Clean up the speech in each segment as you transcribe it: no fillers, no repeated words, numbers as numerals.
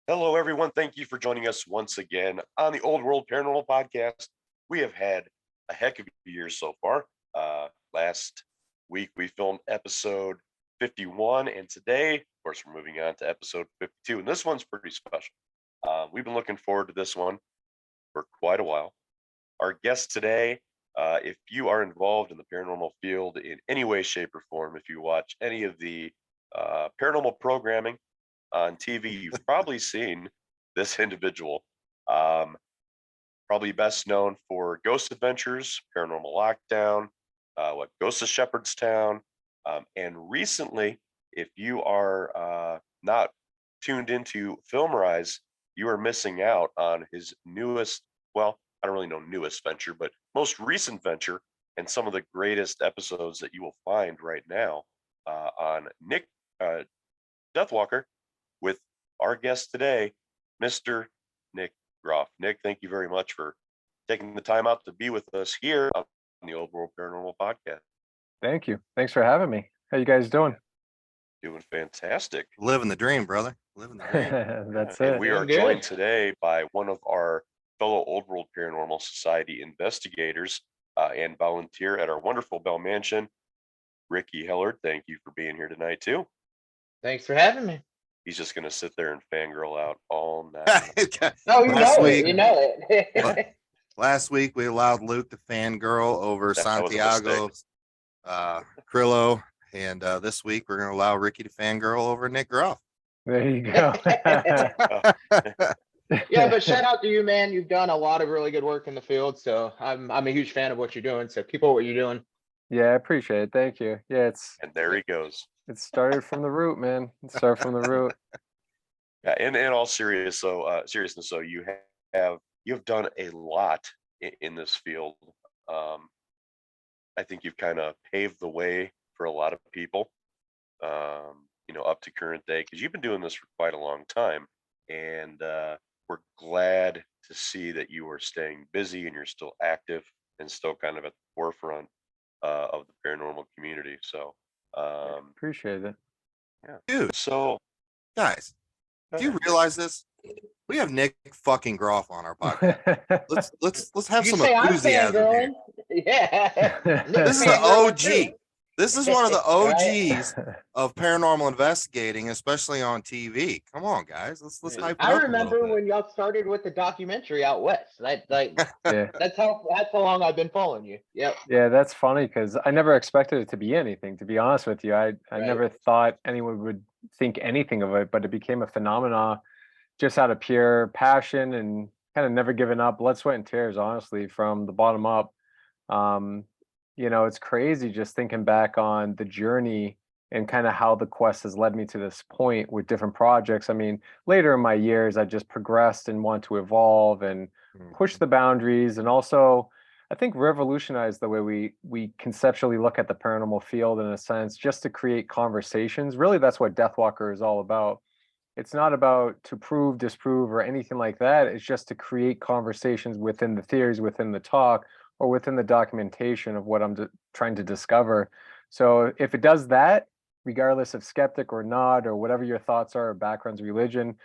Hello, everyone. Thank you for joining us once again on the Old World Paranormal Podcast. We have had a heck of a year so far. Last week, we filmed episode 51, and today, of course, we're moving on to episode 52, and this one's pretty special. We've been looking forward to this one for quite a while. Our guest today, if you are involved in the paranormal field in any way, shape, or form, if you watch any of the paranormal programming on TV, you've probably seen this individual. Probably best known for Ghost Adventures, Paranormal Lockdown, Ghost of Shepherdstown, and recently, if you are not tuned into Filmrise, you are missing out on his newest. Well, I don't really know newest venture, but most recent venture, and some of the greatest episodes that you will find right now on Nick Deathwalker, with our guest today, Mr. Nick Groff. Nick, thank you very much for taking the time out to be with us here on the Old World Paranormal Podcast. Thank you. Thanks for having me. How you guys doing? Doing fantastic. Living the dream, brother. Living the dream. That's And it. we are joined today by one of our fellow Old World Paranormal Society investigators and volunteer at our wonderful Bell Mansion, Ricky Hellard. Thank you for being here tonight, too. Thanks for having me. He's just going to sit there and fangirl out all night. Oh, you Last know week- it. You know it. Last week we allowed Luke to fangirl over That was a Santiago Crillo, and this week we're going to allow Ricky to fangirl over Nick Groff. There you go. Yeah, but shout out to you, man. You've done a lot of really good work in the field, so I'm a huge fan of what you're doing. So keep up what you're doing. Yeah, I appreciate it. Thank you. Yeah, And there he goes. it started from the root, man. It started from the root. Yeah, in all seriousness, so you've done a lot in this field. I think you've kind of paved the way for a lot of people, up to current day, because you've been doing this for quite a long time, and we're glad to see that you are staying busy and you're still active and still kind of at the forefront of the paranormal community. So, Appreciate it. yeah. Dude, So, guys, do you realize this? We have Nick fucking Groff on our podcast. Let's have You some say I'm enthusiasm here. fangirling? Yeah. This is the Fangirling OG. too. This is one of the Right? OGs of paranormal investigating, especially on TV. Come on, guys. Let's hype it I up a remember little bit. when y'all started with the documentary out west. Yeah. That's how long I've been following you. Yep. Yeah, that's funny because I never expected it to be anything, to be honest with you. I Right. never thought anyone would think anything of it, but it became a phenomenon just out of pure passion and kind of never giving up, blood, sweat, and tears, honestly, from the bottom up. It's crazy just thinking back on the journey and kind of how the quest has led me to this point with different projects. I mean, later in my years, I just progressed and want to evolve and push the boundaries, and also I think revolutionize the way we conceptually look at the paranormal field, in a sense, just to create conversations. Really, that's what Deathwalker is all about. It's not about to prove, disprove, or anything like that. It's just to create conversations within the theories, within the talk, or within the documentation of what I'm trying to discover. So if it does that, regardless of skeptic or not, or whatever your thoughts are, or backgrounds, religion,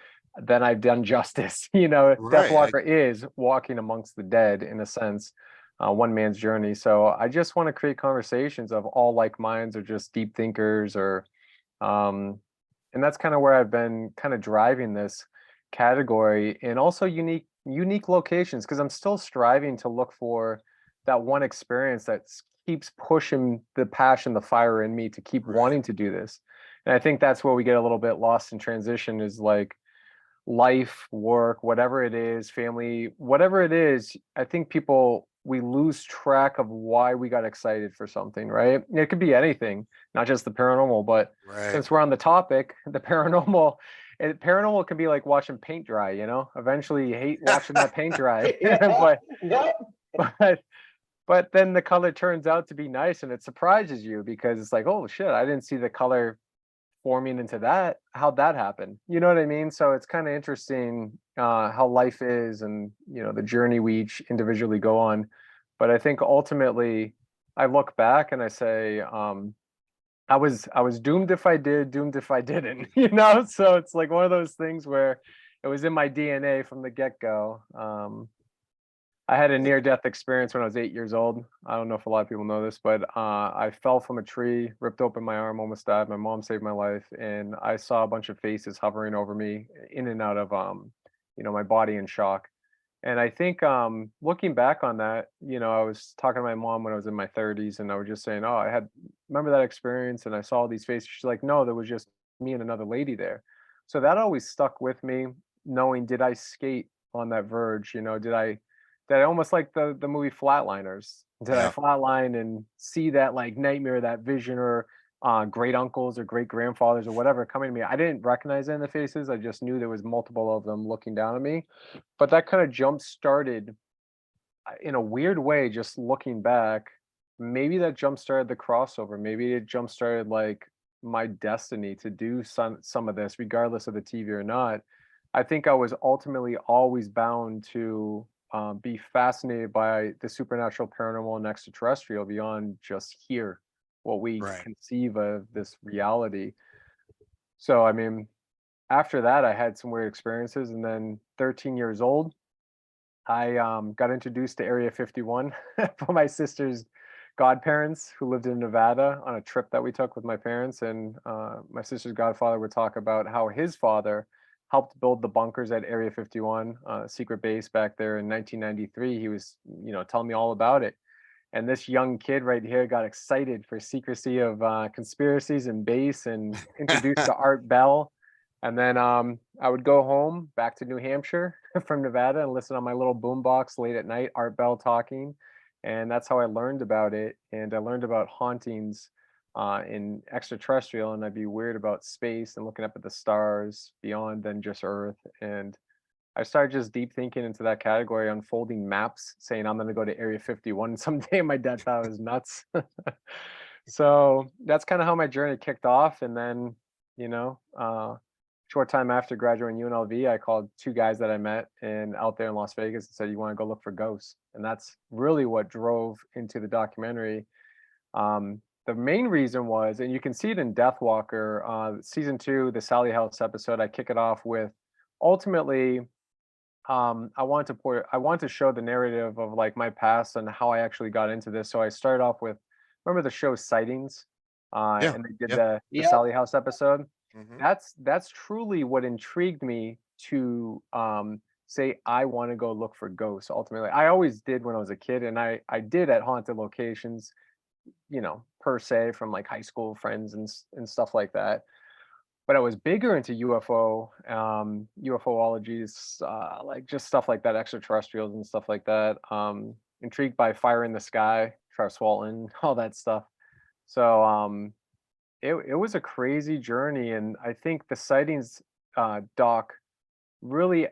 then I've done justice. Right. Deathwalker is walking amongst the dead, in a sense, one man's journey. So I just want to create conversations of all like minds, or just deep thinkers, or and that's kind of where I've been kind of driving this category, and also unique locations, because I'm still striving to look for that one experience that keeps pushing the passion, the fire in me to keep wanting to do this. And I think that's where we get a little bit lost in transition, is like life, work, whatever it is, family, whatever it is. I think we lose track of why we got excited for something, right? It could be anything, not just the paranormal, but since we're on the topic, the paranormal can be like watching paint dry, eventually you hate watching that paint dry. But then the color turns out to be nice, and it surprises you, because it's like, oh shit, I didn't see the color forming into that. How'd that happen? You know what I mean? So it's kind of interesting how life is, and the journey we each individually go on. But I think ultimately I look back and I say, I was doomed if I did, doomed if I didn't, So it's like one of those things where it was in my DNA from the get-go. I had a near-death experience when I was 8 years old. I don't know if a lot of people know this, but I fell from a tree, ripped open my arm, almost died. My mom saved my life, and I saw a bunch of faces hovering over me, in and out of my body in shock. And I think looking back on that, I was talking to my mom when I was in my 30s, and I was just saying, "Oh, remember that experience?" And I saw all these faces. She's like, "No, there was just me and another lady there." So that always stuck with me, knowing, did I skate on that verge? Did I almost like the movie Flatliners? Did I Yeah. flatline and see that like nightmare, that vision, or great uncles or great grandfathers or whatever coming to me? I didn't recognize it in the faces. I just knew there was multiple of them looking down at me. But that kind of jump started in a weird way, just looking back. Maybe that jump started the crossover. Maybe it jump started like my destiny to do some of this, regardless of the TV or not. I think I was ultimately always bound to be fascinated by the supernatural, paranormal, and extraterrestrial beyond just here, what we Right. conceive of this reality. So, I mean, after that, I had some weird experiences, and then 13 years old, I got introduced to Area 51 from my sister's godparents who lived in Nevada on a trip that we took with my parents. And my sister's godfather would talk about how his father helped build the bunkers at Area 51, secret base back there in 1993. He was, telling me all about it. And this young kid right here got excited for secrecy of conspiracies and base, and introduced to Art Bell. And then I would go home back to New Hampshire from Nevada and listen on my little boombox late at night, Art Bell talking. And that's how I learned about it. And I learned about hauntings in extraterrestrial, and I'd be weird about space and looking up at the stars beyond than just Earth. And I started just deep thinking into that category, unfolding maps, saying I'm going to go to Area 51 someday. My dad thought I was nuts. So that's kind of how my journey kicked off. And then, short time after graduating UNLV, I called two guys that I met out there in Las Vegas and said, "You want to go look for ghosts?" And that's really what drove into the documentary. The main reason was, and you can see it in Deathwalker, season 2, the Sally House episode. I kick it off with, ultimately, I wanted to show the narrative of like my past and how I actually got into this. So I started off with, remember the show Sightings, Yeah. and they did Yeah. the Yep. Sally House episode. Mhm. That's truly what intrigued me to say I want to go look for ghosts. Ultimately, I always did when I was a kid, and I did at haunted locations, per se, from like high school friends and stuff like that. But I was bigger into UFOologies, like just stuff like that, extraterrestrials and stuff like that. Intrigued by Fire in the Sky, Travis Walton, all that stuff. So it was a crazy journey, and I think the Sightings doc really,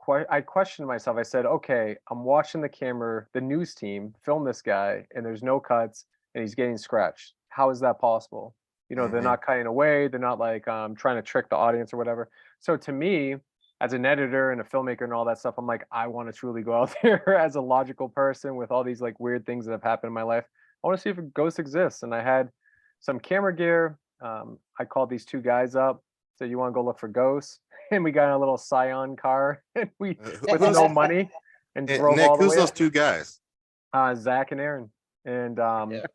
I questioned myself. I said, okay, I'm watching the camera, the news team film this guy, and there's no cuts, and he's getting scratched. How is that possible? They're Mhm. not cutting away. They're not like trying to trick the audience or whatever. So to me, as an editor and a filmmaker and all that stuff, I'm like, I want to truly go out there as a logical person with all these like weird things that have happened in my life. I want to see if a ghost exists. And I had some camera gear. I called these two guys up, said, "You want to go look for ghosts?" And we got in a little Scion car, and we, with Who's, no money, and drove Nick, all the who's way those up. two guys? Zach and Aaron. And Yeah.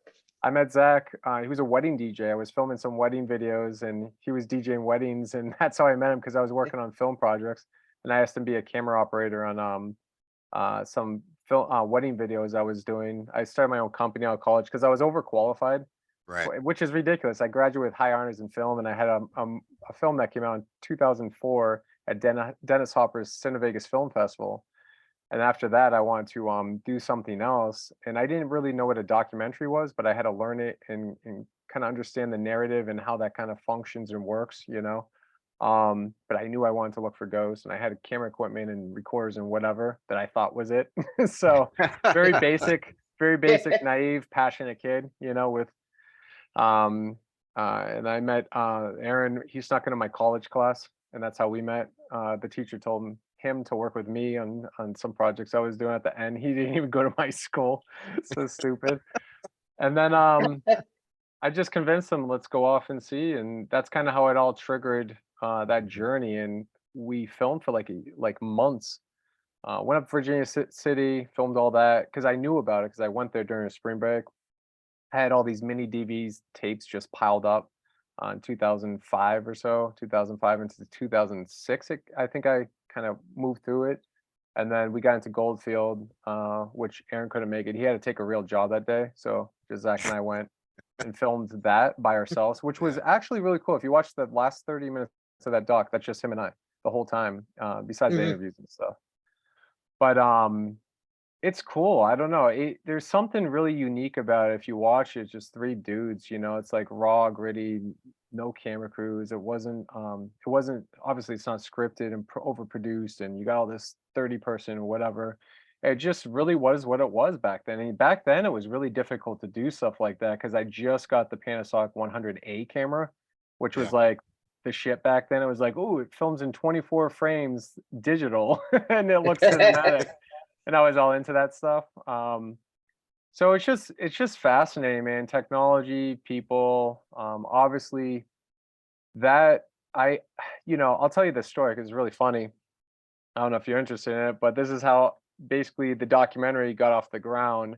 I met Zach. He was a wedding DJ. I was filming some wedding videos, and he was DJing weddings, and that's how I met him, because I was working on film projects, and I asked him to be a camera operator on some film wedding videos I was doing. I started my own company out of college because I was overqualified, Right. which is ridiculous. I graduated with high honors in film, and I had a film that came out in 2004 at Dennis Hopper's Cinevegas Film Festival. And after that, I wanted to do something else, and I didn't really know what a documentary was, but I had to learn it and kind of understand the narrative and how that kind of functions and works. But I knew I wanted to look for ghosts, and I had camera equipment and recorders and whatever that I thought was it. So very basic, naive, passionate kid, with and I met Aaron. He snuck into my college class, and that's how we met. The teacher told him to work with me on some projects I was doing at the end. He didn't even go to my school. So stupid. And then I just convinced him, let's go off and see. And that's kind of how it all triggered that journey. And we filmed for like months. Went up to Virginia City, filmed all that because I knew about it because I went there during a spring break. I had all these mini DVs tapes just piled up in 2005 or so, 2005 into 2006. I think I kind of moved through it. And then we got into Goldfield, which Aaron couldn't make it. He had to take a real job that day. So just Zach and I went and filmed that by ourselves, which was actually really cool. If you watch the last 30 minutes of that doc, that's just him and I the whole time, besides the Mhm. interviews and stuff. But it's cool. I don't know. There's something really unique about it. If you watch it, just three dudes, it's like raw, gritty, no camera crews. It wasn't obviously it's not scripted and overproduced and you got all this 30 person or whatever. It just really was what it was back then. And back then it was really difficult to do stuff like that because I just got the Panasonic 100A camera, which was Yeah. like the shit back then. It was like, oh, it films in 24 frames digital and it looks cinematic. And I was all into that stuff. So it's just fascinating, man. Technology, people, obviously that I'll tell you this story because it's really funny. I don't know if you're interested in it, but this is how basically the documentary got off the ground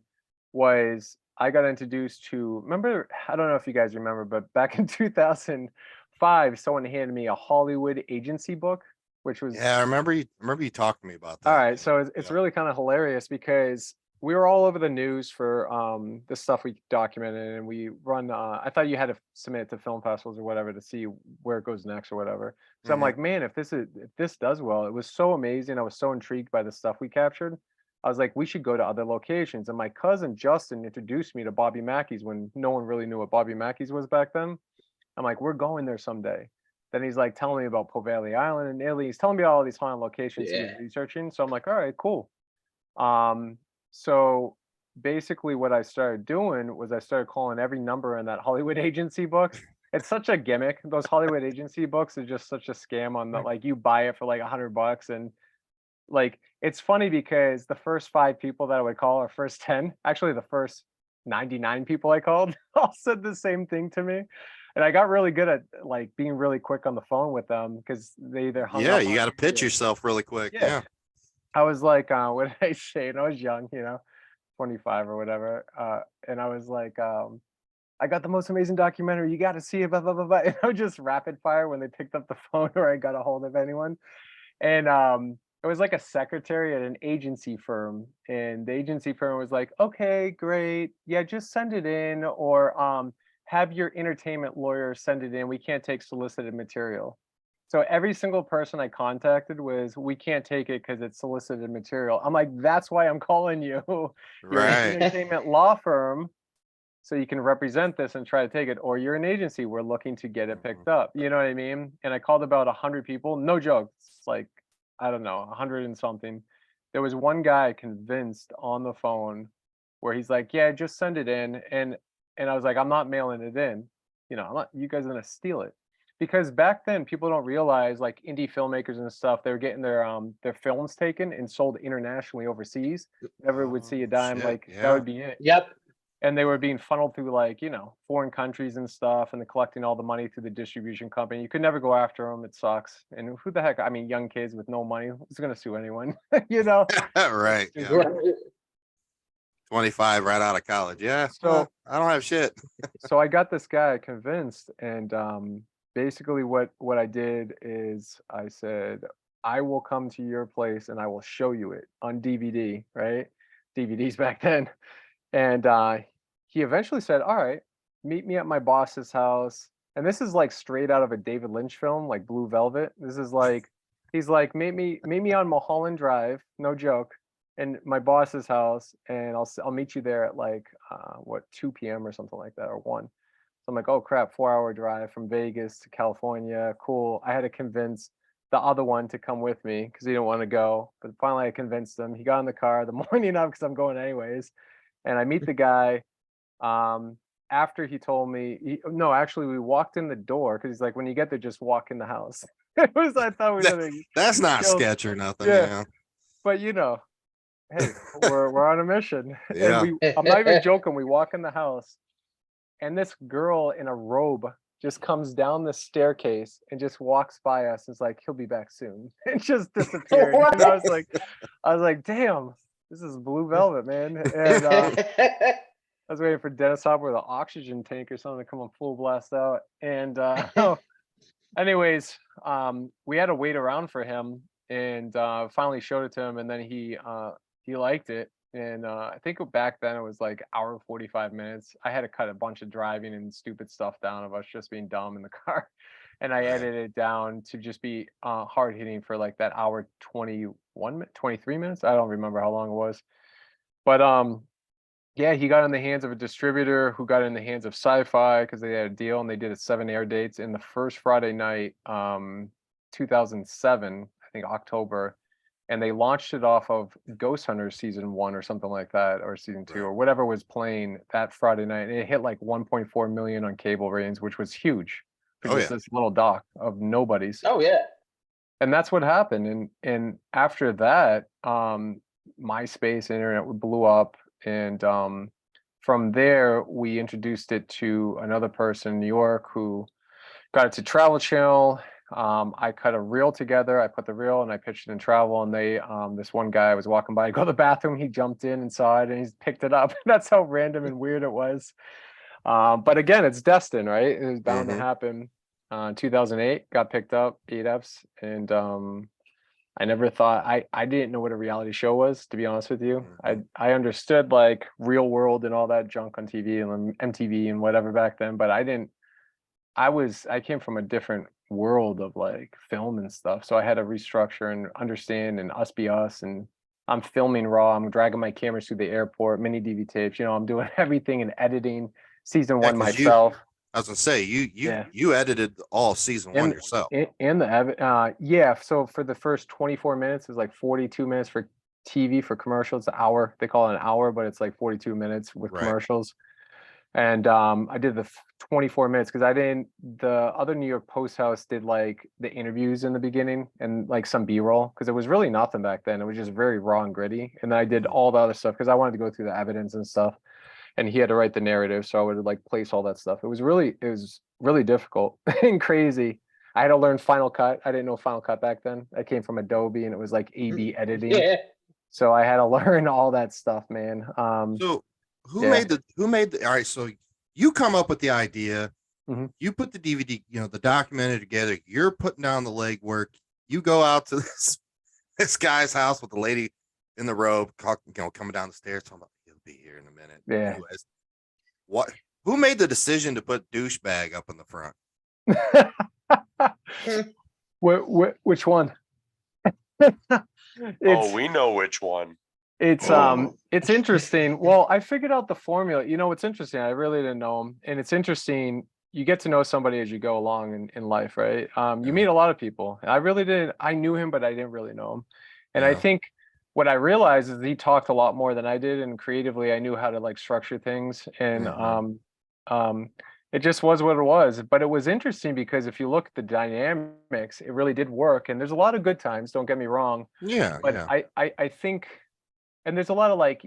was I got introduced to, remember, I don't know if you guys remember, but back in 2005, someone handed me a Hollywood agency book, which was Yeah, I remember you talked to me about that. all right, so it's Yeah. really kind of hilarious because we were all over the news for the stuff we documented, and we run. I thought you had to submit it to film festivals or whatever to see where it goes next or whatever. So I'm Mhm. like, man, if this does well, it was so amazing. I was so intrigued by the stuff we captured. I was like, we should go to other locations. And my cousin Justin introduced me to Bobby Mackey's when no one really knew what Bobby Mackey's was back then. I'm like, we're going there someday. Then he's like telling me about Poveglia Island in Italy. He's telling me all these haunted locations he was Yeah. researching. So I'm like, all right, cool. So basically what I started doing was I started calling every number in that Hollywood agency book. It's such a gimmick. Those Hollywood agency books are just such a scam on that. Like you buy it for like $100 and like it's funny because the first 5 people that I would call or first 10, actually the first 99 people I called all said the same thing to me. And I got really good at like being really quick on the phone with them because they either hung Yeah, up you on got to me pitch or- yourself really quick. Yeah. Yeah. I was like, what did I say? And I was young, 25 or whatever. And I was like, I got the most amazing documentary. You got to see it, blah, blah, blah, blah. And I would just rapid fire when they picked up the phone or I got a hold of anyone. And it was like a secretary at an agency firm. And the agency firm was like, okay, great. Yeah, just send it in or have your entertainment lawyer send it in. We can't take solicited material. So every single person I contacted was, we can't take it because it's solicited material. I'm like, that's why I'm calling you. You're an Right. entertainment law firm, so you can represent this and try to take it, or you're an agency. We're looking to get it picked up. You know what I mean? And I called about 100 people. No joke. It's like, I don't know, 100 and something. There was one guy convinced on the phone where he's like, yeah, just send it in. And I was like, I'm not mailing it in. I'm not, you guys are gonna steal it. Because back then people don't realize like indie filmmakers and stuff, they were getting their films taken and sold internationally overseas. Never would see a Oh, dime, shit, like that yeah. would be it. Yep. And they were being funneled through like, foreign countries and stuff, and they're collecting all the money through the distribution company. You could never go after them. It sucks. And who the heck? I mean, young kids with no money, who's gonna sue anyone? Right. Just- Yeah. 25 right out of college. Yeah. So- I don't have shit. So I got this guy convinced, and basically what I did is I said, I will come to your place and I will show you it on DVD, right? DVDs back then. And he eventually said, all right, meet me at my boss's house. And this is like straight out of a David Lynch film, like Blue Velvet. This is like, he's like, meet me on Mulholland Drive, no joke, in my boss's house, and I'll meet you there at like 2 p.m. or something like that, or 1. So I'm like, oh crap, 4-hour drive from Vegas to California. Cool. I had to convince the other one to come with me because he didn't want to go. But finally I convinced him. He got in the car the morning of because I'm going anyways. And I meet the guy. After he told me, no, actually we walked in the door because he's like, when you get there, just walk in the house. I thought we were gonna That's not kill- sketch or nothing. Yeah. Yeah. but hey, we're on a mission. Yeah. And I'm not even joking. We walk in the house, and this girl in a robe just comes down the staircase and just walks by us. It's like, he'll be back soon. And just disappeared. And I was like, damn, this is blue velvet, man. And I was waiting for Dennis Hopper with an oxygen tank or something to come on full blast out. And anyways, we had to wait around for him, and finally showed it to him, and then he liked it. And I think back then it was like hour 45 minutes. I had to cut a bunch of driving and stupid stuff down of us just being dumb in the car. And I Right. edited it down to just be hard hitting for like that hour 23 minutes. I don't remember how long it was. But yeah, he got in the hands of a distributor who got in the hands of Sci-Fi because they had a deal, and they did it 7 air dates. In the first Friday night, 2007, I think October, and they launched it off of Ghost Hunters season 1 or something like that, or season 2 or whatever was playing that Friday night. And it hit like 1.4 million on cable ratings, which was huge for Oh, just yeah. this little doc of nobodies. Oh yeah. And that's what happened. And after that, MySpace internet blew up, and from there we introduced it to another person in New York who got it to Travel Channel. I cut a reel together. I put the reel and I pitched it in Travel, and they this one guy was walking by to go to the bathroom. He jumped in and saw it, and he's picked it up. That's how random and weird it was. But again, it's destined, right? It was bound to happen. 2008 got picked up, OWPS, and I never thought I didn't know what a reality show was, to be honest with you. I understood like Real World and all that junk on TV and MTV and whatever back then, but I came from a different world of like film and stuff. So I had to restructure and understand and us be us. And I'm filming raw. I'm dragging my cameras through the airport, mini DV tapes. I'm doing everything and editing season 1 myself. I was gonna say you Yeah. you edited all season 1 yourself. And yeah. So for the first 24 minutes, it's like 42 minutes for TV for commercials. An hour. They call it an hour, but it's like 42 minutes with commercials. And I did the 24 minutes because the other New York Post house did like the interviews in the beginning and like some B-roll, because it was really nothing back then. It was just very raw and gritty. And then I did all the other stuff because I wanted to go through the evidence and stuff. And he had to write the narrative, so I would like place all that stuff. It was really difficult and crazy. I had to learn Final Cut. I didn't know Final Cut back then. I came from Adobe, and it was like A/B editing. Yeah. So I had to learn all that stuff, man. So who made the all right, so you come up with the idea, you put the DVD, the documentary together, you're putting down the legwork, you go out to this guy's house with the lady in the robe, coming down the stairs, talking about he'll be here in a minute. Yeah. Anyways, who made the decision to put douchebag up in the front? Which one? We know which one. It's interesting. Well, I figured out the formula. It's interesting. I really didn't know him, and it's interesting. You get to know somebody as you go along in life, right? You meet a lot of people. I really didn't. I knew him, but I didn't really know him. And I think what I realized is he talked a lot more than I did, and creatively, I knew how to like structure things. And it just was what it was. But it was interesting because if you look at the dynamics, it really did work. And there's a lot of good times. Don't get me wrong. Yeah. But I think. And there's a lot of like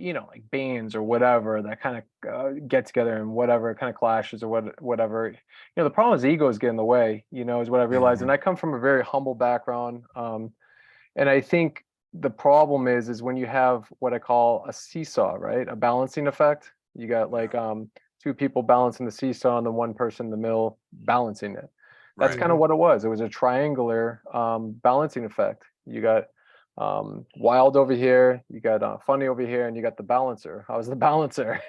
bands or whatever that kind of get together and whatever kind of clashes or whatever. The problem is egos get in the way, is what I realized. And I come from a very humble background. And I think the problem is when you have what I call a seesaw, right? A balancing effect. You got like two people balancing the seesaw and then one person in the middle balancing it. That's kind of what it was. It was a triangular balancing effect. You got Wild over here, you got Funny over here, and you got the balancer. I was the balancer.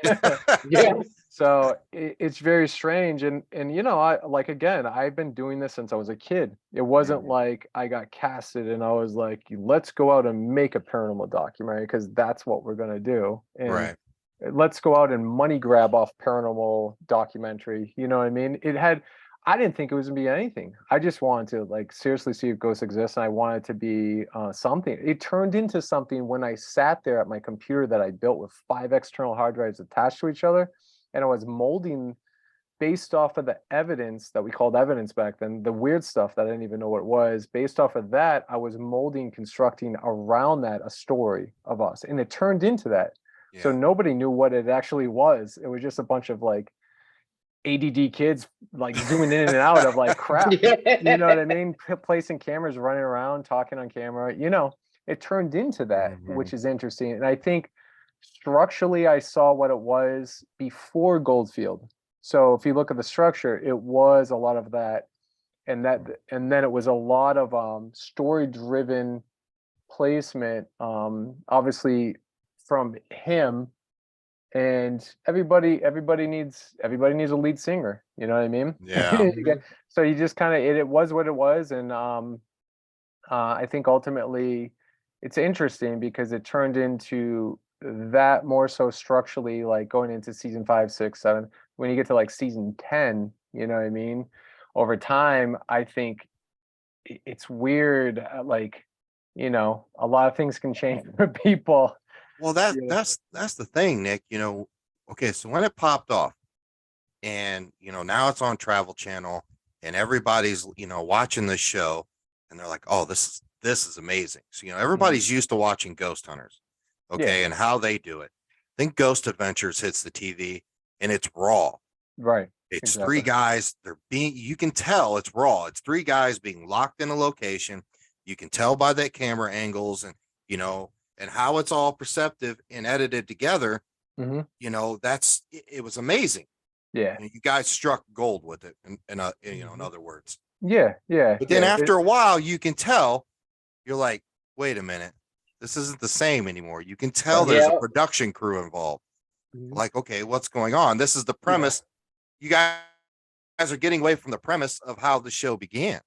Yeah. So it's very strange. And I've been doing this since I was a kid. It wasn't like I got casted and I was like, let's go out and make a paranormal documentary because that's what we're gonna do. And let's go out and money grab off paranormal documentary. You know what I mean? I didn't think it was gonna be anything. I just wanted to like seriously see if ghosts exist, and I wanted it to be something. It turned into something when I sat there at my computer that I built with 5 external hard drives attached to each other, and I was molding based off of the evidence that we called evidence back then, the weird stuff that I didn't even know what it was. Based off of that, I was molding, constructing around that a story of us, and it turned into that. So nobody knew what it actually was. It was just a bunch of like ADD kids like zooming in and out of like crap. You know what I mean? Placing cameras, running around, talking on camera. It turned into that, which is interesting. And I think structurally, I saw what it was before Goldfield. So if you look at the structure, it was a lot of that, and then it was a lot of story-driven placement, obviously from him. And everybody needs a lead singer, you know what I mean? Yeah. So you just kind of it was what it was. And I think ultimately it's interesting because it turned into that more so structurally, like going into season 5, 6, 7. When you get to like season 10, you know what I mean? Over time, I think it's weird, like, a lot of things can change for people. Well, that's the thing, Nick. Okay, so when it popped off, and now it's on Travel Channel, and everybody's watching this show, and they're like, "Oh, this is amazing." So everybody's used to watching Ghost Hunters, okay, and how they do it. I think Ghost Adventures hits the TV, and it's raw. Right. It's three guys. You can tell it's raw. It's three guys being locked in a location. You can tell by their camera angles, and and how it's all perceptive and edited together. It was amazing. Yeah. You guys struck gold with it, in other words. Yeah. But then after a while, you can tell, you're like, wait a minute, this isn't the same anymore. You can tell there's a production crew involved. Like, okay, what's going on? This is the premise. You guys are getting away from the premise of how the show began.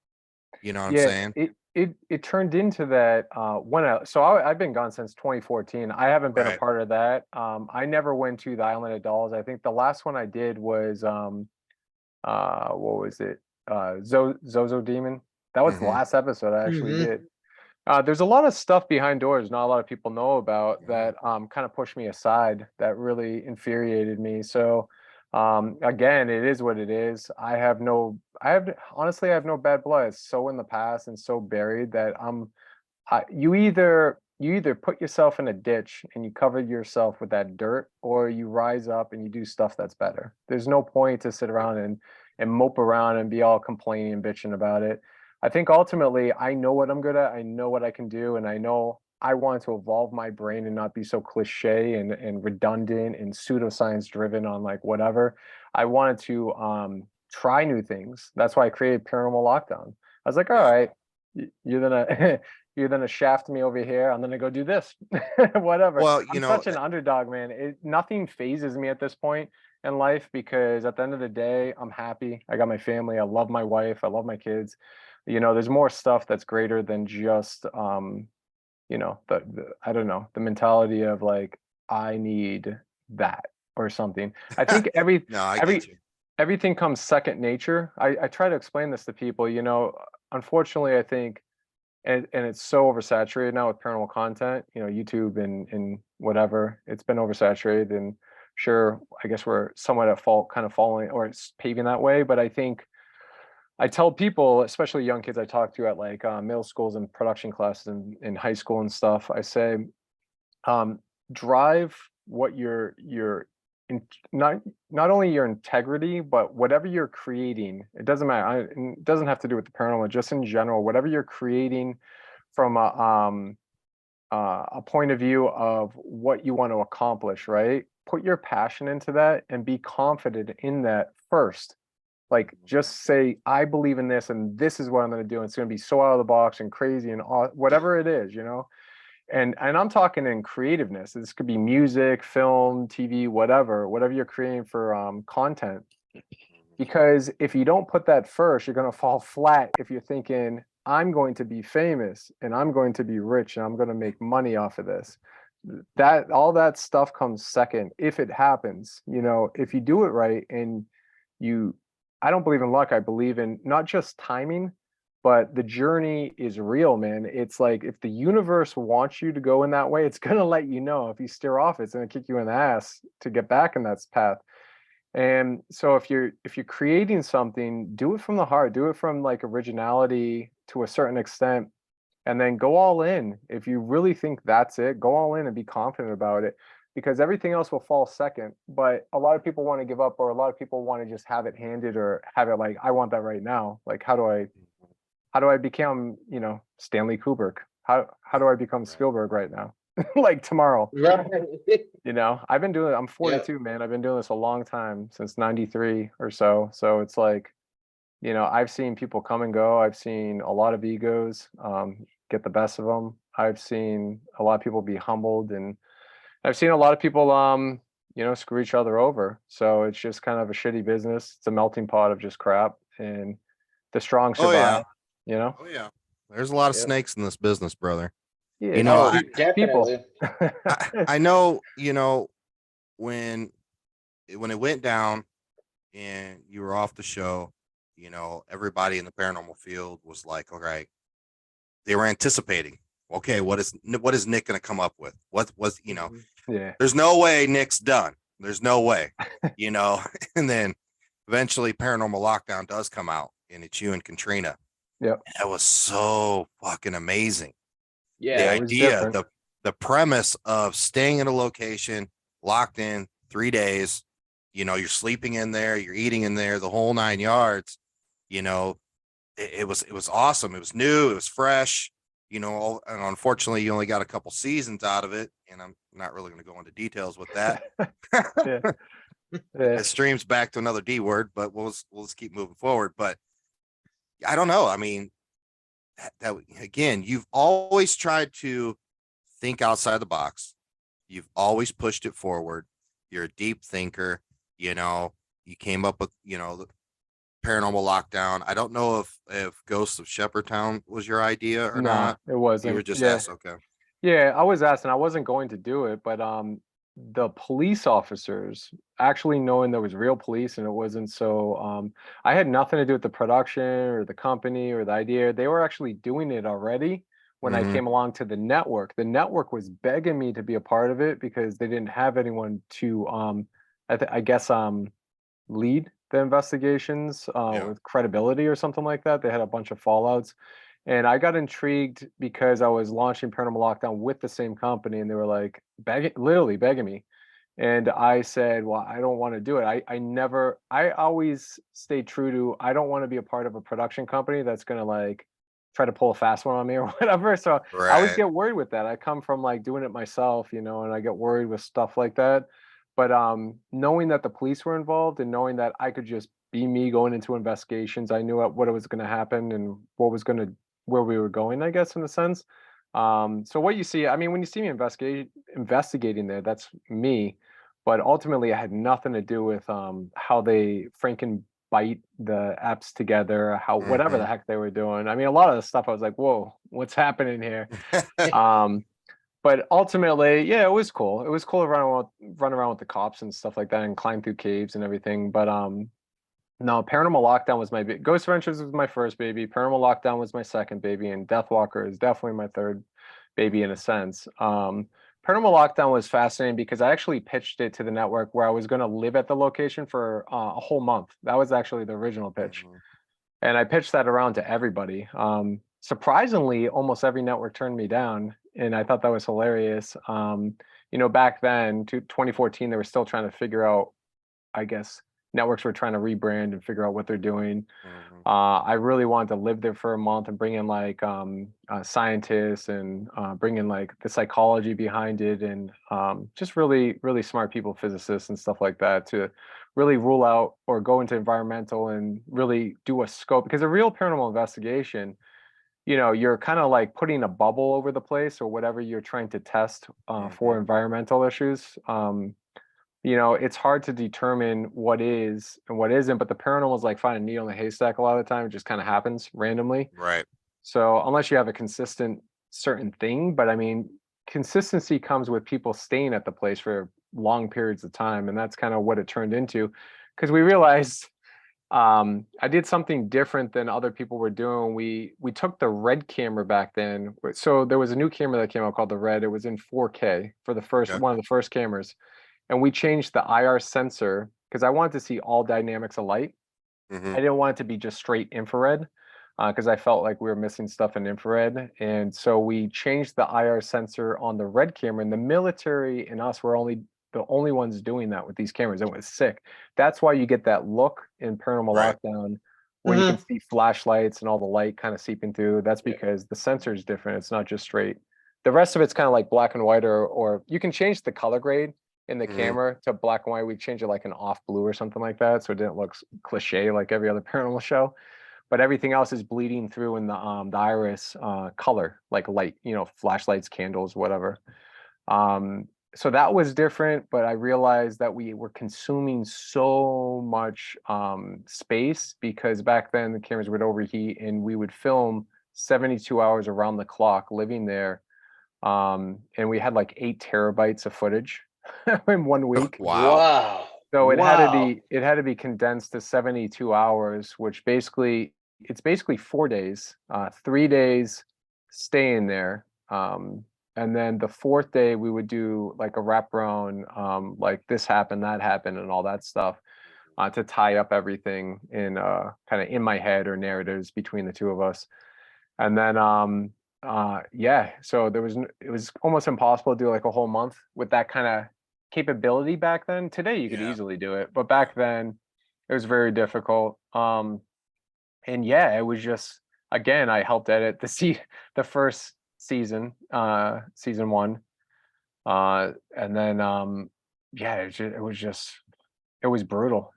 You know what I'm saying? It turned into that I've been gone since 2014. I haven't been a part of that. I never went to the Island of Dolls. I think the last one I did was what was it? Zozo Demon. That was the last episode I actually did. There's a lot of stuff behind doors not a lot of people know about that kind of pushed me aside, that really infuriated me. So again, it is what it is. Honestly, I have no bad blood. It's so in the past and so buried that you either put yourself in a ditch and you cover yourself with that dirt, or you rise up and you do stuff that's better. There's no point to sit around and mope around and be all complaining and bitching about it. I think ultimately I know what I'm good at. I know what I can do, and I know I want to evolve my brain and not be so cliche and redundant and pseudoscience driven on like whatever. I wanted to try new things. That's why I created Paranormal Lockdown. I was like, all right, you're gonna you're gonna shaft me over here. I'm gonna go do this, whatever. Well, I'm such an underdog, man. Nothing phases me at this point in life because at the end of the day, I'm happy. I got my family. I love my wife. I love my kids. There's more stuff that's greater than just I don't know, the mentality of like I need that or something. I think everything comes second nature. I try to explain this to people. Unfortunately, I think, and it's so oversaturated now with paranormal content. YouTube and whatever. It's been oversaturated, and sure, I guess we're somewhat at fault, kind of following or it's paving that way. But I think I tell people, especially young kids I talk to at like middle schools and production classes and in high school and stuff, I say, drive what not only your integrity, but whatever you're creating. It doesn't matter. It doesn't have to do with the paranormal, just in general, whatever you're creating from a point of view of what you want to accomplish, right? Put your passion into that and be confident in that first. Like, just say, I believe in this and this is what I'm going to do. And it's going to be so out of the box and crazy and whatever it is, And I'm talking in creativeness. This could be music, film, TV, whatever you're creating for content. Because if you don't put that first, you're going to fall flat if you're thinking, I'm going to be famous and I'm going to be rich and I'm going to make money off of this. All that stuff comes second if it happens. If you do it right and I don't believe in luck. I believe in not just timing, but the journey is real, man. It's like if the universe wants you to go in that way, it's going to let you know. If you steer off, it's going to kick you in the ass to get back in that path. And so if you're creating something, do it from the heart, do it from like originality to a certain extent, and then go all in. If you really think that's it, go all in and be confident about it. because everything else will fall second. But a lot of people want to give up, or a lot of people want to just have it handed, or have it like, I want that right now. Like, how do I become, Stanley Kubrick? How do I become Spielberg right now? Like tomorrow. Right. I've been doing it. I'm Yep. 42, man. I've been doing this a long time, since 93 or so. So it's like, I've seen people come and go. I've seen a lot of egos get the best of them. I've seen a lot of people be humbled, and I've seen a lot of people screw each other over. So it's just kind of a shitty business. It's a melting pot of just crap, and the strong Oh yeah. survive, you know? Oh yeah. There's a lot of Yep. snakes in this business, brother. Yeah. You know, Oh, I, People. definitely. I know, when it went down and you were off the show, everybody in the paranormal field was like, all right, they were anticipating, okay, what is Nick going to come up with? What was, Yeah. there's no way Nick's done. There's no way, and then eventually Paranormal Lockdown does come out, and it's you and Katrina. Yep. That was so fucking amazing. Yeah. The it was idea, different. the premise of staying in a location, locked in 3 days, you're sleeping in there, you're eating in there, the whole 9 yards. It was awesome. It was new, it was fresh. And unfortunately, you only got a couple seasons out of it, and I'm not really going to go into details with that. Yeah. It streams back to another D word, but we'll just keep moving forward. But I don't know. I mean, that again, you've always tried to think outside the box. You've always pushed it forward. You're a deep thinker. You came up with, the Paranormal Lockdown. I don't know if Ghosts of Shepherdtown was your idea or Nah, not. it wasn't. You were just Yeah. asked. Okay. Yeah, I was asked, and I wasn't going to do it, but the police officers, actually knowing there was real police and it wasn't so I had nothing to do with the production or the company or the idea. They were actually doing it already when I Mhm. came along to the network. The network was begging me to be a part of it because they didn't have anyone to I guess lead the investigations Yeah. with credibility or something like that. They had a bunch of fallouts. And I got intrigued because I was launching Paranormal Lockdown with the same company, and they were like literally begging me. And I said, well, I don't want to do it. I always stay true to, I don't want to be a part of a production company that's going to like try to pull a fast one on me or whatever. So I always Right. get worried with that. I come from like doing it myself, and I get worried with stuff like that. But knowing that the police were involved, and knowing that I could just be me going into investigations, I knew what was going to happen and where we were going, I guess, in a sense. So what you see, I mean, when you see me investigating there, that's me. But ultimately, I had nothing to do with how they Franken bite the apps together, whatever the Mhm. heck they were doing. I mean, a lot of the stuff I was like, whoa, what's happening here? But ultimately, yeah, it was cool. It was cool to run around with the cops and stuff like that, and climb through caves and everything. But no, Paranormal Lockdown was Ghost Adventures was my first baby. Paranormal Lockdown was my second baby, and Deathwalker is definitely my third baby in a sense. Paranormal Lockdown was fascinating because I actually pitched it to the network where I was going to live at the location for a whole month. That was actually the original pitch, Mhm. and I pitched that around to everybody. Surprisingly, almost every network turned me down, and I thought that was hilarious. Back then, 2014, they were still trying to figure out, I guess, networks were trying to rebrand and figure out what they're doing. Mhm. I really wanted to live there for a month and bring in like scientists, and bring in like the psychology behind it, and just really, really smart people, physicists and stuff like that, to really rule out or go into environmental and really do a scope. Because a real paranormal investigation, you're kind of like putting a bubble over the place or whatever you're trying to test for Mhm. environmental issues. It's hard to determine what is and what isn't, but the paranormal is like finding a needle in a haystack a lot of the time. It just kind of happens randomly. Right. So unless you have a consistent certain thing, but I mean, consistency comes with people staying at the place for long periods of time. And that's kind of what it turned into, because we realized I did something different than other people were doing. We took the red camera back then. So there was a new camera that came out called the red. It was in 4K for Okay. one of the first cameras. And we changed the IR sensor because I wanted to see all dynamics of light. I Mhm. didn't want it to be just straight infrared. because I felt like we were missing stuff in infrared. And so we changed the IR sensor on the red camera, and the military and us were the only ones doing that with these cameras. It was sick. That's why you get that look in Paranormal Right. Lockdown where you can see flashlights and all the light kind of seeping through. That's because the sensor is different. It's not just straight. The rest of it's kind of like black and white, or you can change the color grade in the camera to black and white. We change it like an off blue or something like that, so it didn't look cliche like every other paranormal show. But everything else is bleeding through in the iris color, like light, flashlights, candles, whatever. So that was different, but I realized that we were consuming so much space, because back then the cameras would overheat and we would film 72 hours around the clock living there. And we had like 8 terabytes of footage in 1 week. Wow. So it had to be condensed to 72 hours, which it's basically 4 days, 3 days staying there. And then the 4th day we would do like a wraparound, like this happened, that happened, and all that stuff, to tie up everything in kind of in my head, or narratives between the two of us. And then so it was almost impossible to do like a whole month with that kind of capability back then. Today you could easily do it, but back then it was very difficult. And it was just, again, I helped edit the first season, season 1, and then it was brutal,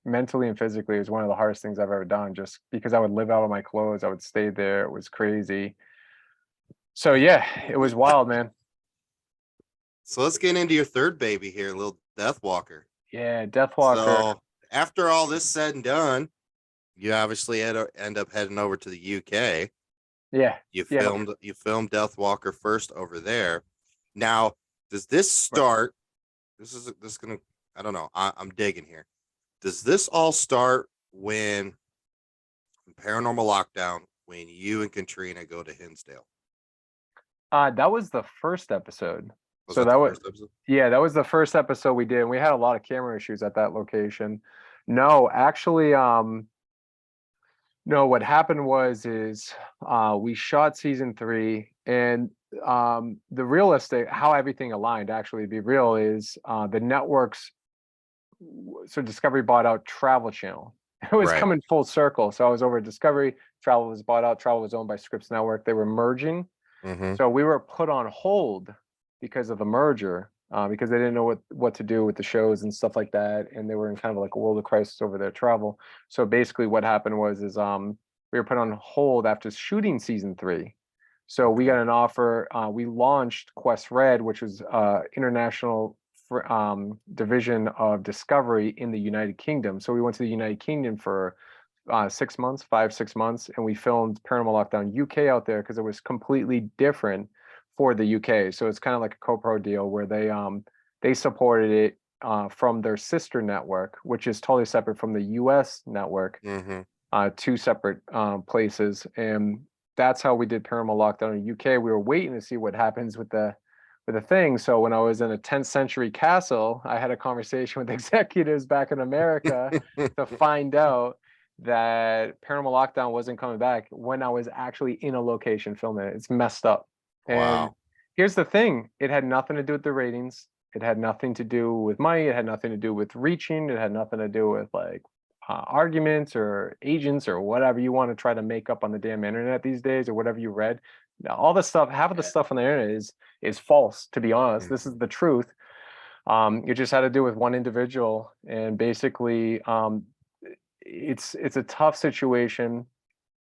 mentally and physically. It was one of the hardest things I've ever done, just because I would live out of my clothes, I would stay there. It was crazy. So it was wild, man. So let's get into your third baby here, little Deathwalker. Yeah, Deathwalker. So after all this said and done, you obviously end up heading over to the UK. Yeah. You filmed Deathwalker first over there. Now, does this start? This is gonna, I don't know. I'm digging here. Does this all start when Paranormal Lockdown, when you and Katrina go to Hinsdale? That was the first episode. Was that the first episode? Yeah, that was the first episode we did. And we had a lot of camera issues at that location. No, actually, no, what happened was we shot season 3, and the realistic, how everything aligned, actually, to be real, is the networks. So Discovery bought out Travel Channel. It was coming full circle. So I was over at Discovery. Travel was bought out. Travel was owned by Scripps Network. They were merging. So we were put on hold because of the merger, because they didn't know what to do with the shows and stuff like that, and they were in kind of like a world of crisis over their Travel. So basically, what happened was we were put on hold after shooting season 3. So we got an offer. We launched Quest Red, which was international division of Discovery in the United Kingdom. So we went to the United Kingdom for 6 months, 5-6 months, and we filmed Paranormal Lockdown UK out there, because it was completely different for the UK. So it's kind of like a co-pro deal where they supported it from their sister network, which is totally separate from the US network, 2 separate places. And that's how we did Paranormal Lockdown in UK. We were waiting to see what happens with the thing. So when I was in a 10th century castle, I had a conversation with executives back in America to find out that Paranormal Lockdown wasn't coming back when I was actually in a location filming it. It's messed up. And here's the thing, it had nothing to do with the ratings. It had nothing to do with money. It had nothing to do with reaching. It had nothing to do with like arguments or agents or whatever you want to try to make up on the damn internet these days, or whatever you read. All the stuff, half of the stuff on the internet is false, to be honest. This is the truth. It just had to do with one individual, and basically it's a tough situation.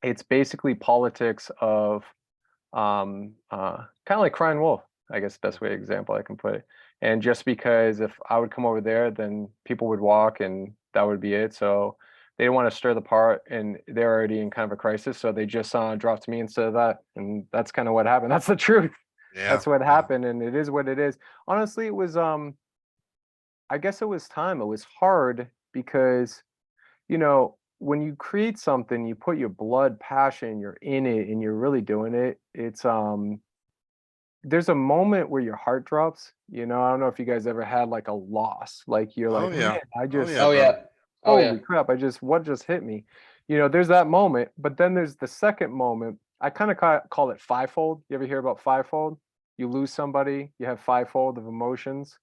It's basically politics of kind of like Crying Wolf, I guess, best way example I can put it. And just because if I would come over there, then people would walk and that would be it. So they didn't want to stir the pot, and they're already in kind of a crisis. So they just dropped me instead of that. And that's kind of what happened. That's the truth. Yeah. That's what happened. And it is what it is. Honestly, it was, I guess it was time. It was hard because, when you create something, you put your blood, passion, you're in it, and you're really doing it. It's, there's a moment where your heart drops. I don't know if you guys ever had like a loss, like you're like, man, I just, holy crap, what just hit me? there's that moment, but then there's the second moment. I kind of call it fivefold. You ever hear about fivefold? You lose somebody, you have fivefold of emotions.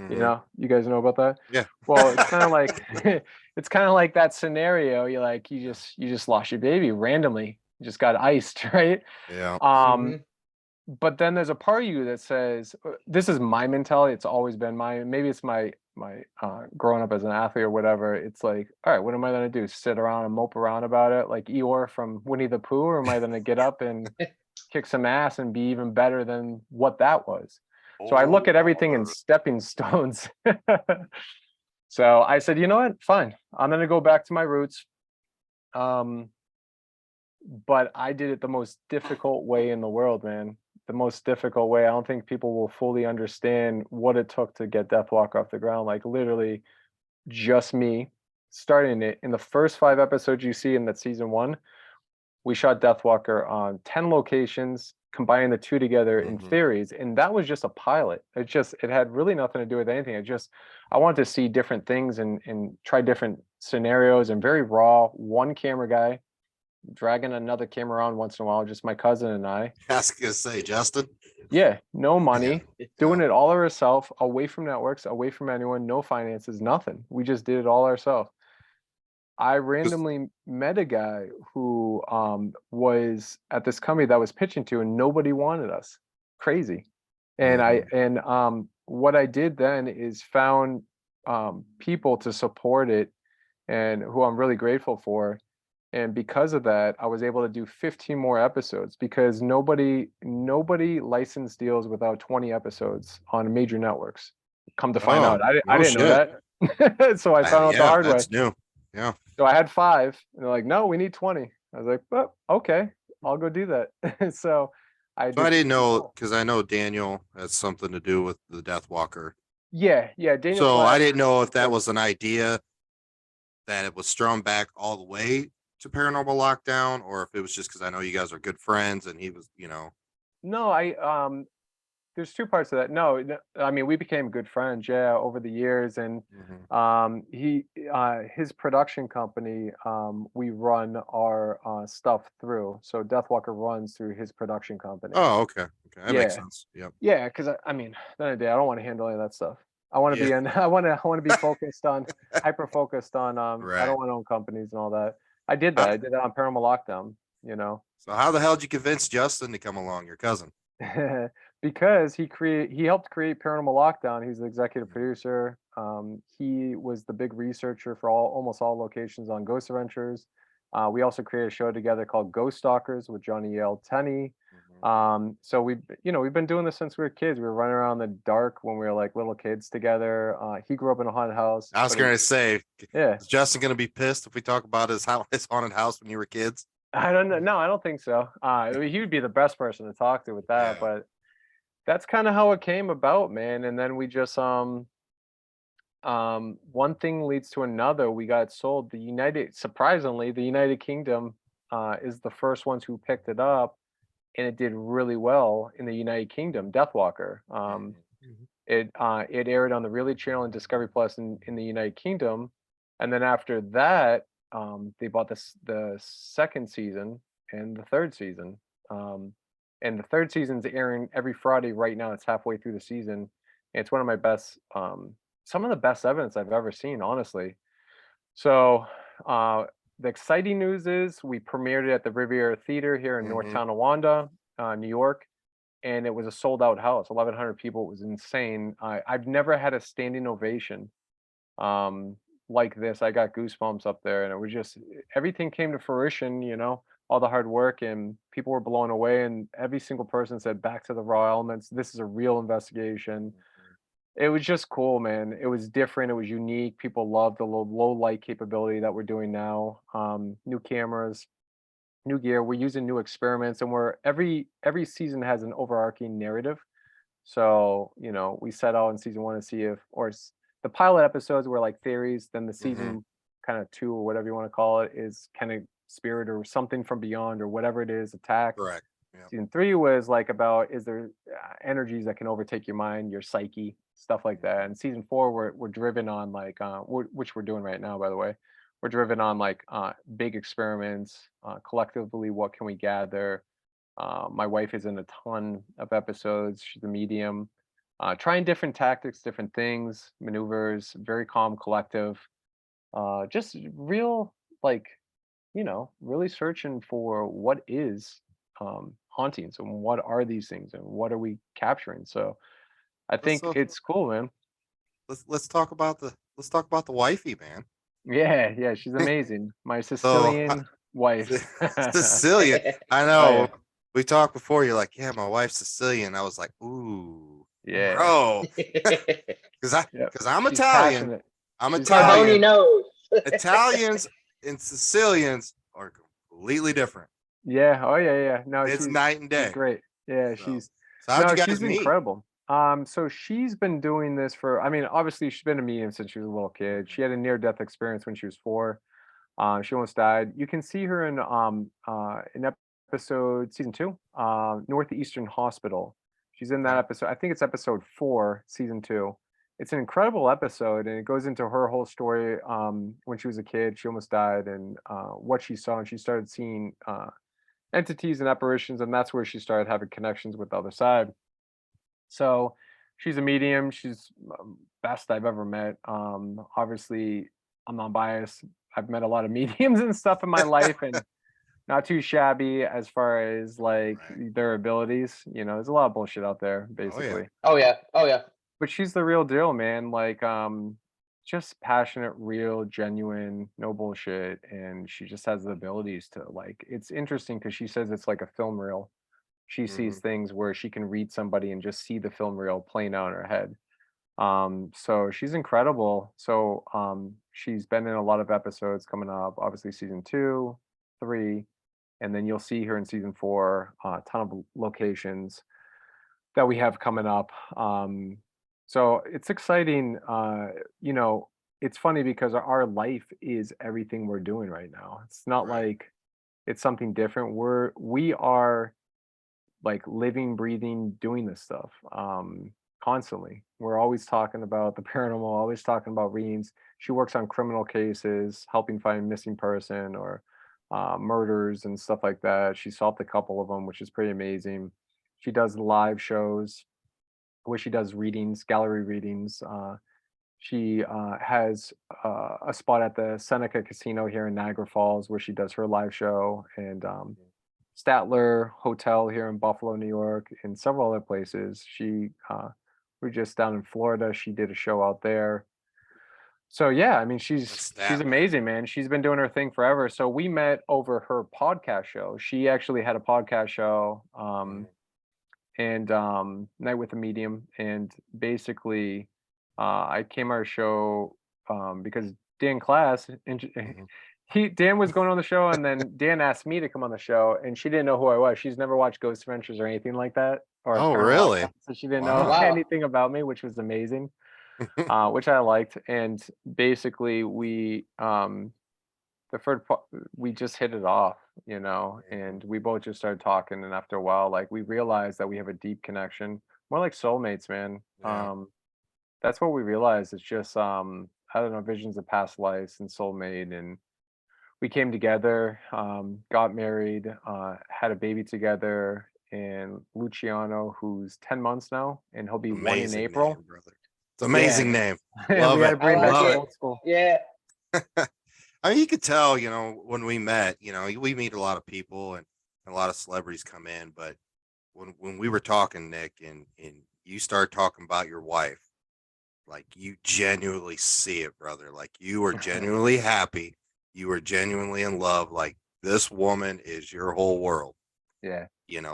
You guys know about that? Yeah. Well, it's kind of like it's kind of like that scenario. You just lost your baby randomly. You just got iced, right? Yeah. But then there's a part of you that says, this is my mentality. It's always been maybe it's my growing up as an athlete or whatever. It's like, all right, what am I going to do? Sit around and mope around about it like Eeyore from Winnie the Pooh? Or am I going to get up and kick some ass and be even better than what that was? So I look at everything in stepping stones. So I said, you know what? Fine. I'm going to go back to my roots. But I did it the most difficult way in the world, man. The most difficult way. I don't think people will fully understand what it took to get Deathwalker off the ground. Like literally just me starting it. In the first 5 episodes you see in that season 1, we shot Deathwalker on 10 locations, combining the 2 together in theories. And that was just a pilot. It had really nothing to do with anything. I wanted to see different things and try different scenarios, and very raw, one camera guy dragging another camera on once in a while, just my cousin and I. I was gonna say, Justin. Yeah, no money, doing it all ourselves, away from networks, away from anyone, no finances, nothing. We just did it all ourselves. I randomly met a guy who was at this company that I was pitching to, and nobody wanted us. Crazy. And what I did then is found people to support it, and who I'm really grateful for. And because of that, I was able to do 15 more episodes, because nobody licensed deals without 20 episodes on major networks. Come to find out, I didn't know that. So I found out the hard way. That's new. Yeah. So I had 5, and they're like, "No, we need 20." I was like, "Well, okay, I'll go do that." So I didn't know, because I know Daniel has something to do with the Deathwalker. Yeah, Daniel. So I didn't know if that was an idea that it was strung back all the way to Paranormal Lockdown, or if it was just because I know you guys are good friends and he was, No, there's 2 parts of that. No, I mean, we became good friends, over the years. And his production company, we run our stuff through. So Deathwalker runs through his production company. Oh, okay. That makes sense. Yep. Yeah, because I mean, at the end of the day, I don't want to handle any of that stuff. I want to be in. I want to be focused on, hyper focused on. Right. I don't want to own companies and all that. I did that. I did that on Paranormal Lockdown. So how the hell did you convince Justin to come along, your cousin? Because he helped create Paranormal Lockdown. He's the executive producer. He was the big researcher for almost all locations on Ghost Adventures. We also created a show together called Ghost Stalkers with Johnny Yale Tenney. So we've been doing this since we were kids. We were running around in the dark when we were like little kids together. He grew up in a haunted house. I was going to say, is Justin going to be pissed if we talk about his haunted house when you were kids? I don't know. No, I don't think so. He would be the best person to talk to with that. But that's kind of how it came about, man. And then we just one thing leads to another. We got sold. Surprisingly, the United Kingdom is the first ones who picked it up, and it did really well in the United Kingdom. Deathwalker. It aired on the Really Channel and Discovery Plus in the United Kingdom, and then after that, they bought the second season and the third season. And the third season's airing every Friday right now. It's halfway through the season. And it's one of my best, some of the best evidence I've ever seen, honestly. So the exciting news is we premiered it at the Riviera Theater here in North Tonawanda, New York. And it was a sold out house, 1,100 people. It was insane. I've never had a standing ovation like this. I got goosebumps up there, and it was just, everything came to fruition, all the hard work, and people were blown away, and every single person said, back to the raw elements. This is a real investigation. It was just cool, man. It was different. It was unique. People loved the low light capability that we're doing now. New cameras, new gear. We're using new experiments, and every season has an overarching narrative. So, we set out in season 1 to see the pilot episodes were like theories. Then the season kind of 2, or whatever you want to call it, is kind of spirit or something from beyond, or whatever it is, attack. Correct. Yep. Season 3 was like about, is there energies that can overtake your mind, your psyche, stuff like that. And season 4, we're driven on like, which we're doing right now, by the way. we're driven on like big experiments. Collectively, what can we gather? My wife is in a ton of episodes. She's a medium, trying different tactics, different things, maneuvers. Very calm, collective. Just real, like, really searching for what is hauntings and what are these things and what are we capturing. So I Let's think it's cool, man. let's talk about the wifey, man. Yeah, yeah, she's amazing. My So Sicilian wife. Sicilian. I Oh know. yeah, We talked before. You're like, yeah, my wife's Sicilian. I was like, ooh, yeah, bro, because yep. I'm She's Italian. passionate. I'm She's Carboni Italian. passionate. knows. Italians and Sicilians are completely different. Yeah, oh yeah, yeah. No, It's night and she's day. great. Yeah, So, so how'd you guys she's meet? incredible. So she's been doing this for, I mean, obviously she's been a medium since she was a little kid. She had a near-death experience when she was 4. She almost died. You can see her in episode season 2, Northeastern Hospital. She's in that Okay. episode. I think it's episode 4, season 2. It's an incredible episode, and it goes into her whole story. When she was a kid, she almost died, and what she saw, and she started seeing entities and apparitions, and that's where she started having connections with the other side. So she's a medium. She's best I've ever met. Obviously, I'm not biased. I've met a lot of mediums and stuff in my life, and not too shabby as far as like Right. their abilities. There's a lot of bullshit out there, Oh yeah. basically. Oh yeah. Oh yeah. But she's the real deal, man. Like, just passionate, real, genuine, no bullshit, and she just has the abilities to like. It's interesting because she says it's like a film reel. She sees Mhm. things where she can read somebody and just see the film reel playing out in her head. So she's incredible. So she's been in a lot of episodes coming up, obviously season 2, 3, and then you'll see her in season 4, a ton of locations that we have coming up. So it's exciting. It's funny because our life is everything we're doing right now. It's not Right. like it's something different. We are like living, breathing, doing this stuff constantly. We're always talking about the paranormal, always talking about readings. She works on criminal cases, helping find missing person or murders and stuff like that. She solved a couple of them, which is pretty amazing. She does live shows where she does readings, gallery readings. She has a spot at the Seneca Casino here in Niagara Falls where she does her live show, and Statler Hotel here in Buffalo, New York, and several other places. We're just down in Florida. She did a show out there. So yeah, I mean, What's she's that, man? amazing, man. She's been doing her thing forever. So we met over her podcast show. She actually had a podcast show, Mhm. and Night with a Medium, and basically, I came on our show because Dan Class, Mhm. Dan was going on the show, and then Dan asked me to come on the show, and she didn't know who I was. She's never watched Ghost Adventures or anything like that, or Oh, Paranormal really? Accounts, so she didn't know Wow. Wow. anything about me, which was amazing, which I liked. And basically, we just hit it off, and we both just started talking. And after a while, like we realized that we have a deep connection, more like soulmates, man. Yeah. That's what we realized. It's just I don't know, visions of past lives and soulmate, and we came together, got married, had a baby together, and Luciano, who's 10 months now, and he'll be 1 in Amazing name, April. brother. It's Yeah, amazing name. and we Love had it. to I bring back like the Love it. it. old school. Yeah. I mean, you could tell, when we met, we meet a lot of people and a lot of celebrities come in, but when we were talking, Nick, and you start talking about your wife, like you genuinely see it, brother. Like you are genuinely happy. You are genuinely in love. Like this woman is your whole world. Yeah,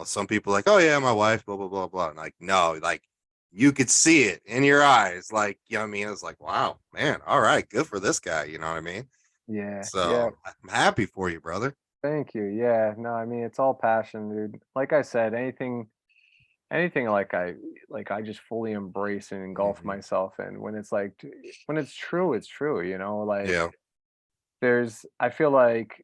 Some people like, oh yeah, my wife, blah, blah, blah, blah. And like, no, like you could see it in your eyes. Like, you know what I mean? It's like, wow, man, all right, good for this guy. You know what I mean? yeah, yeah. So I'm happy for you, brother. Thank you. Yeah, no, I mean it's all passion, dude. Like I said, anything like I just fully embrace and engulf Mhm. myself in. When it's like when it's true, it's true, like Yeah. I feel like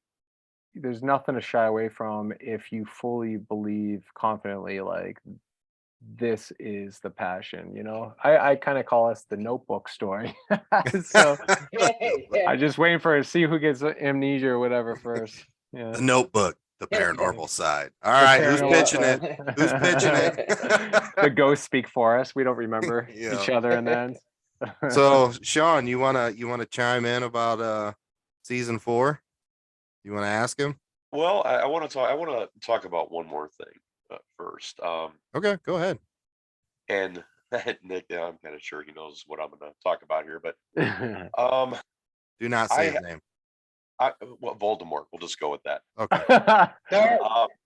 there's nothing to shy away from if you fully believe confidently like this is the passion, you know. I kind of call us the Notebook story. So I just waiting for to see who gets amnesia or whatever first. Yeah. The Notebook, the paranormal side. All The right, who's paranormal pitching side. it? Who's pitching it? The ghosts speak for us. We don't remember Yeah. each other in the end. So, Sean, you wanna chime in about season 4? You want to ask him? Well, I want to talk about one more thing first. Okay, go ahead. And Nick, I'm kind of sure he knows what I'm going to talk about here, but Do not say his name. well, Voldemort. We'll just go with that. Okay.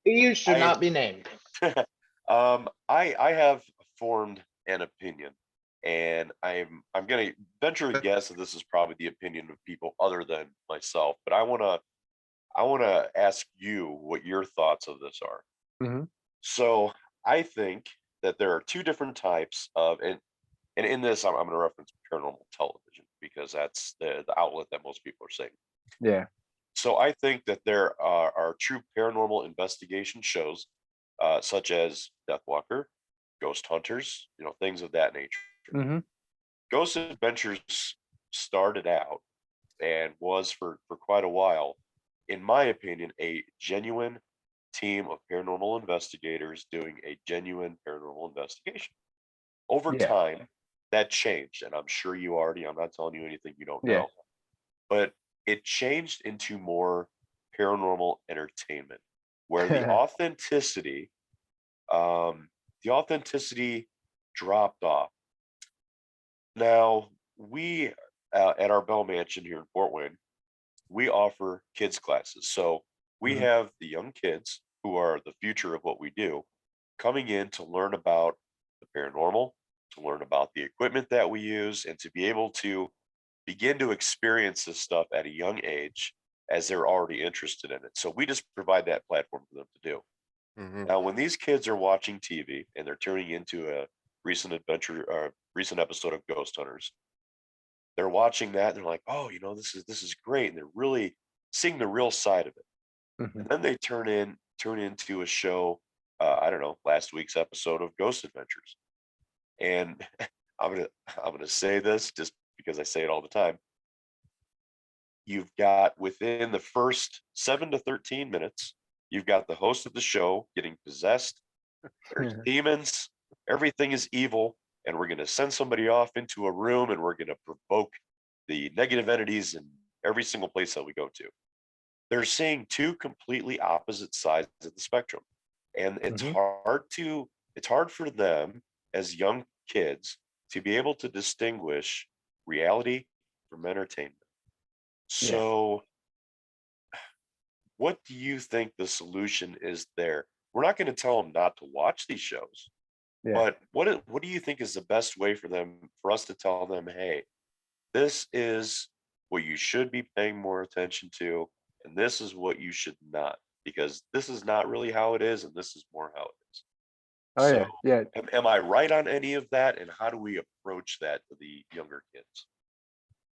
You should not be named. I have formed an opinion, and I'm going to venture to guess that this is probably the opinion of people other than myself. But I want to ask you what your thoughts of this are. Mm-hmm. So I think that there are two different types of, and in this, I'm going to reference paranormal television because that's the outlet that most people are saying. Yeah. So I think that there are true paranormal investigation shows, such as Deathwalker, Ghost Hunters, things of that nature. Mm-hmm. Ghost Adventures started out and was for quite a while, in my opinion, a genuine team of paranormal investigators doing a genuine paranormal investigation. Over time, that changed, and I'm sure I'm not telling you anything you don't know, but it changed into more paranormal entertainment, where the authenticity dropped off. Now, we at our Bell Mansion here in Fort Wayne, we offer kids classes. So we have the young kids who are the future of what we do coming in to learn about the paranormal, to learn about the equipment that we use, and to be able to begin to experience this stuff at a young age as they're already interested in it. So we just provide that platform for them to do. Mm-hmm. Now, when these kids are watching TV and they're tuning into a recent episode of Ghost Hunters, they're watching that and they're like, oh, this is great. And they're really seeing the real side of it. Mm-hmm. And then they turn into a show, I don't know, last week's episode of Ghost Adventures. And I'm gonna say this just because I say it all the time. You've got, within the first 7 to 13 minutes, you've got the host of the show getting possessed. There's demons. Everything is evil. And we're going to send somebody off into a room and we're going to provoke the negative entities in every single place that we go to. They're seeing two completely opposite sides of the spectrum. And it's hard for them as young kids to be able to distinguish reality from entertainment. So what do you think the solution is there? We're not going to tell them not to watch these shows. But what do you think is the best way for us to tell them, hey, this is what you should be paying more attention to, and this is what you should not, because this is not really how it is, and this is more how it is. Yeah. Am I right on any of that? And how do we approach that to the younger kids?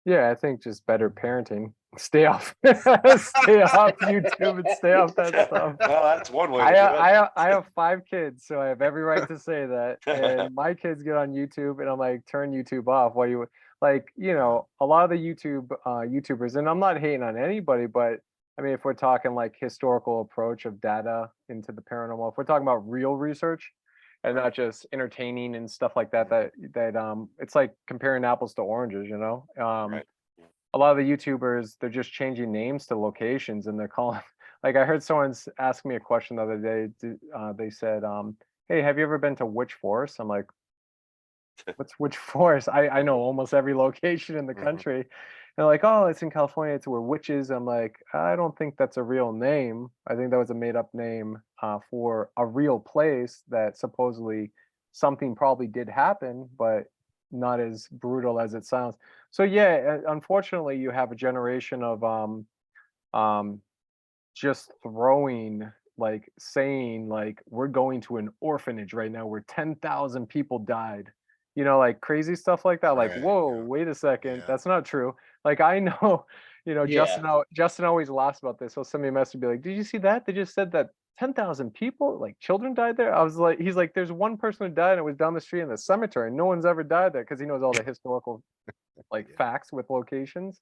Yeah, I think just better parenting. Stay off YouTube and stay off that stuff. Well, that's one way. I have 5 kids, so I have every right to say that. And my kids get on YouTube, and I'm like, turn YouTube off. While you a lot of the YouTubers, and I'm not hating on anybody, but I mean, if we're talking like historical approach of data into the paranormal, if we're talking about real research and not just entertaining and stuff like that, it's like comparing apples to oranges, Right. A lot of the YouTubers, they're just changing names to locations, and they're calling, like, I heard someone ask me a question the other day. They said, hey, have you ever been to Witch Forest? I'm like, what's Witch Forest? I know almost every location in the country. And they're like, oh, it's in California. It's where witches. I'm like, I don't think that's a real name. I think that was a made up name for a real place that supposedly something probably did happen, but not as brutal as it sounds. So yeah, unfortunately, you have a generation of just throwing, like, saying like, we're going to an orphanage right now where 10,000 people died, like crazy stuff like that. Like, whoa, wait a second, that's not true. Like, I know, Justin always laughs about this. He'll send me a message and be like, did you see that? They just said that 10,000 people, like children died there. I was like, he's like, there's one person who died and it was down the street in the cemetery. No one's ever died there because he knows all the historical like facts with locations.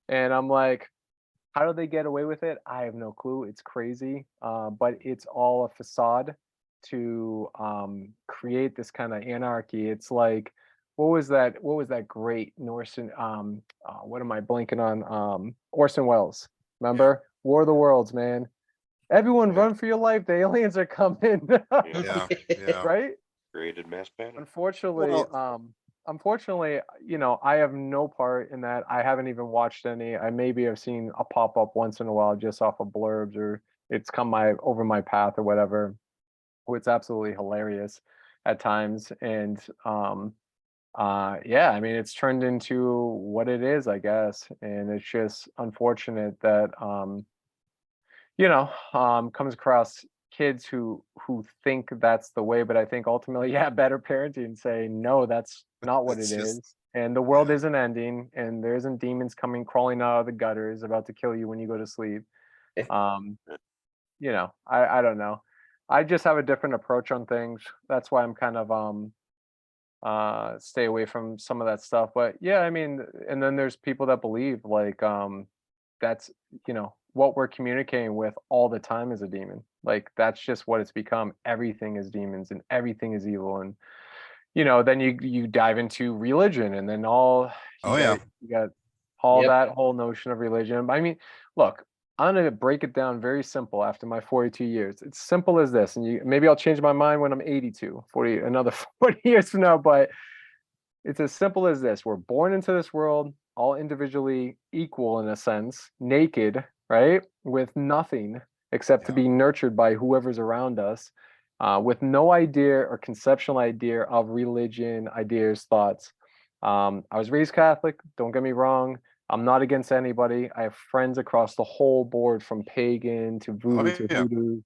And I'm like, how do they get away with it? I have no clue. It's crazy. But it's all a facade to create this kind of anarchy. It's like, what was that great Norse what am I blanking on? Orson Welles. Remember? War of the Worlds, man. Everyone run for your life. The aliens are coming. Yeah, yeah. Right? Created mass panic. Unfortunately, I have no part in that. I haven't even watched any. I maybe have seen a pop up once in a while just off of blurbs, or it's come over my path or whatever. It's absolutely hilarious at times. And yeah, I mean, it's turned into what it is, I guess. And it's just unfortunate that comes across kids who think that's the way, but I think ultimately, yeah, better parenting say no, that's not what It's it just, is. And the world yeah. isn't ending, and there isn't demons crawling out of the gutters about to kill you when you go to sleep. Um, I don't know. I just have a different approach on things. That's why I'm kind of stay away from some of that stuff. But yeah, I mean, and then there's people that believe like that's what we're communicating with all the time is a demon. Like that's just what it's become. Everything is demons and everything is evil. And then you dive into religion, and then Oh yeah. you got all Yep. that whole notion of religion. I mean, look, I'm gonna break it down very simple after my 42 years. It's simple as this, and maybe I'll change my mind when I'm 82, 40, another 40 years from now, but it's as simple as this. We're born into this world, all individually equal in a sense, naked, right? With nothing except to Yeah. be nurtured by whoever's around us, with no idea or conceptual idea of religion, ideas, thoughts. I was raised Catholic, don't get me wrong. I'm not against anybody. I have friends across the whole board from pagan to Oh voodoo to yeah. hoodoo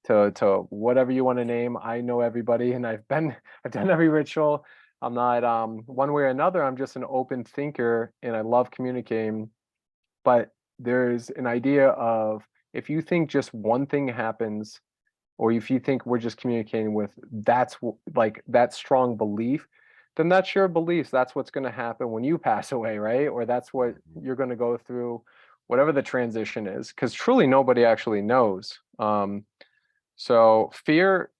to whatever you want to name. I know everybody, and I've done every ritual. I'm not one way or another. I'm just an open thinker, and I love communicating. But there's an idea of, if you think just one thing happens, or if you think we're just communicating with like that strong belief, then that's your beliefs. That's what's going to happen when you pass away, right? Or that's what you're going to go through, whatever the transition is. Because truly, nobody actually knows. So fear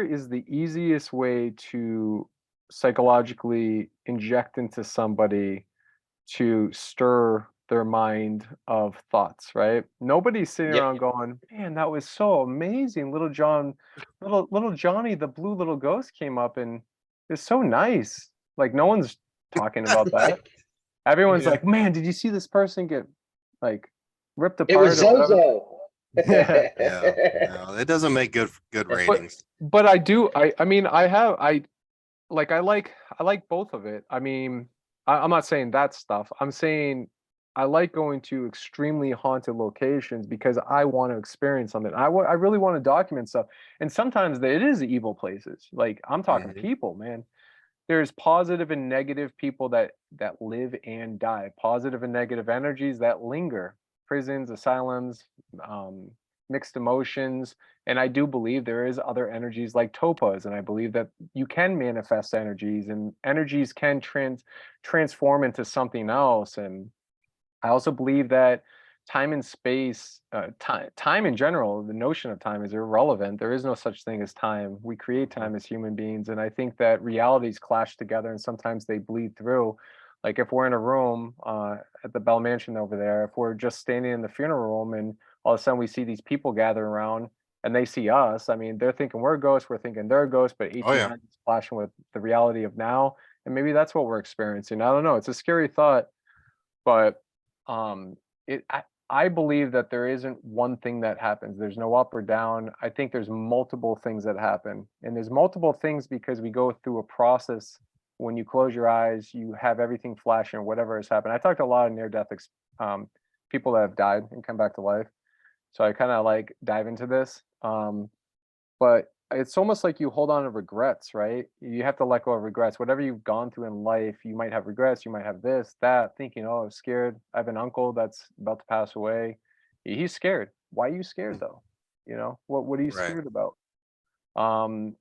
is the easiest way to psychologically inject into somebody to stir their mind of thoughts, right? Nobody's sitting Yep. around going, "Man, that was so amazing. Little Johnny, the blue little ghost came up and it's so nice." Like no one's talking about that. Everyone's Yeah. like, "Man, did you see this person get like ripped It was apart or whatever?" Zozo. Yeah. Yeah. No, it doesn't make good But ratings. but I mean I like both of it. I mean, I'm not saying that stuff. I'm saying I like going to extremely haunted locations because I want to experience something. I really want to document stuff. And sometimes it is evil places. Like I'm talking Mhm. people, man. There's positive and negative people that live and die. Positive and negative energies that linger. Prisons, asylums, um, mixed emotions. And I do believe there is other energies like topas, and I believe that you can manifest energies, and energies can transform into something else. And I also believe that time and space, time in general, the notion of time is irrelevant. There is no such thing as time. We create time as human beings. And I think that realities clash together and sometimes they bleed through. Like if we're in a room at the Bell Mansion over there, if we're just standing in the funeral room and all of a sudden we see these people gather around and they see us, I mean, they're thinking we're ghosts, we're thinking they're ghosts, but Oh yeah. 1800s clashing with the reality of now. And maybe that's what we're experiencing. I don't know. It's a scary thought, but um I believe that there isn't one thing that happens. There's no up or down. I think there's multiple things that happen, and there's multiple things because we go through a process. When you close your eyes, you have everything flashing, whatever has happened. I talked to a lot of um people that have died and come back to life, so I kind of like dive into this. But it's almost like you hold on to regrets, right? You have to let go of regrets. Whatever you've gone through in life, you might have regrets, you might have this, that, thinking, oh, I was scared. I have an uncle that's about to pass away. He's scared. Why are you scared though? You know, what are you Right. scared about? Um,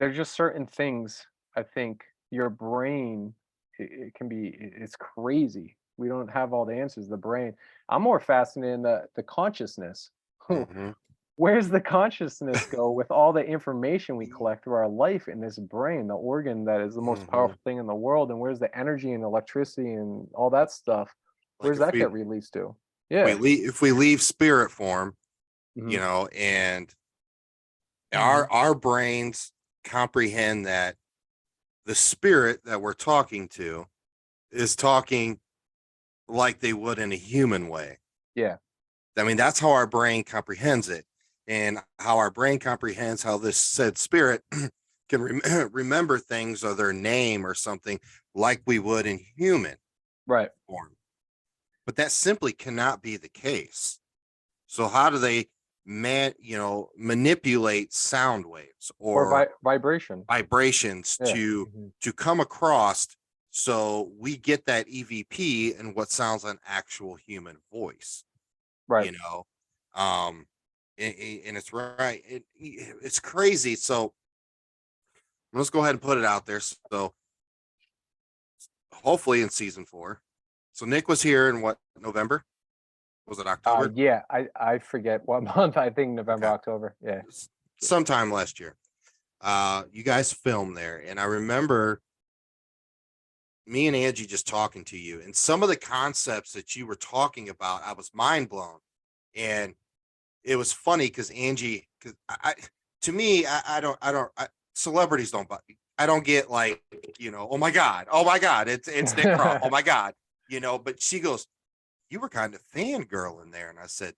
there's just certain things I think your brain it can be it's crazy. We don't have all the answers. The brain. I'm more fascinated in the consciousness. Hmm. Where's the consciousness go with all the information we collect through our life in this brain, the organ that is the most Hmm. powerful thing in the world? And where's the energy and electricity and all that stuff? Like Where's that get released to? we Yeah. leave if we leave spirit form, Hmm. and Hmm. our brains comprehend that the spirit that we're talking to is talking like they would in a human way. Yeah. I mean, that's how our brain comprehends it, and how our brain comprehends how this said spirit can remember things or their name or something like we would in human Right. form. But that simply cannot be the case. So how do they manipulate sound waves Or or vibration. vibrations Yeah. to come across so we get that EVP and what sounds like an actual human voice, Right. you know? Um and it's right. It's crazy. So let's go ahead and put it out there. So hopefully in season 4. So Nick was here in what, November? Was it October? Yeah, I forget what month. I think November, Okay. October. Yeah. Sometime last year. You guys filmed there, and I remember me and Angie just talking to you, and some of the concepts that you were talking about, I was mind blown. And it was funny because Angie, because to me, celebrities don't, I don't get like, oh my God, it's Nick Groff, oh my God, but she goes, you were kind of fangirling there. And I said,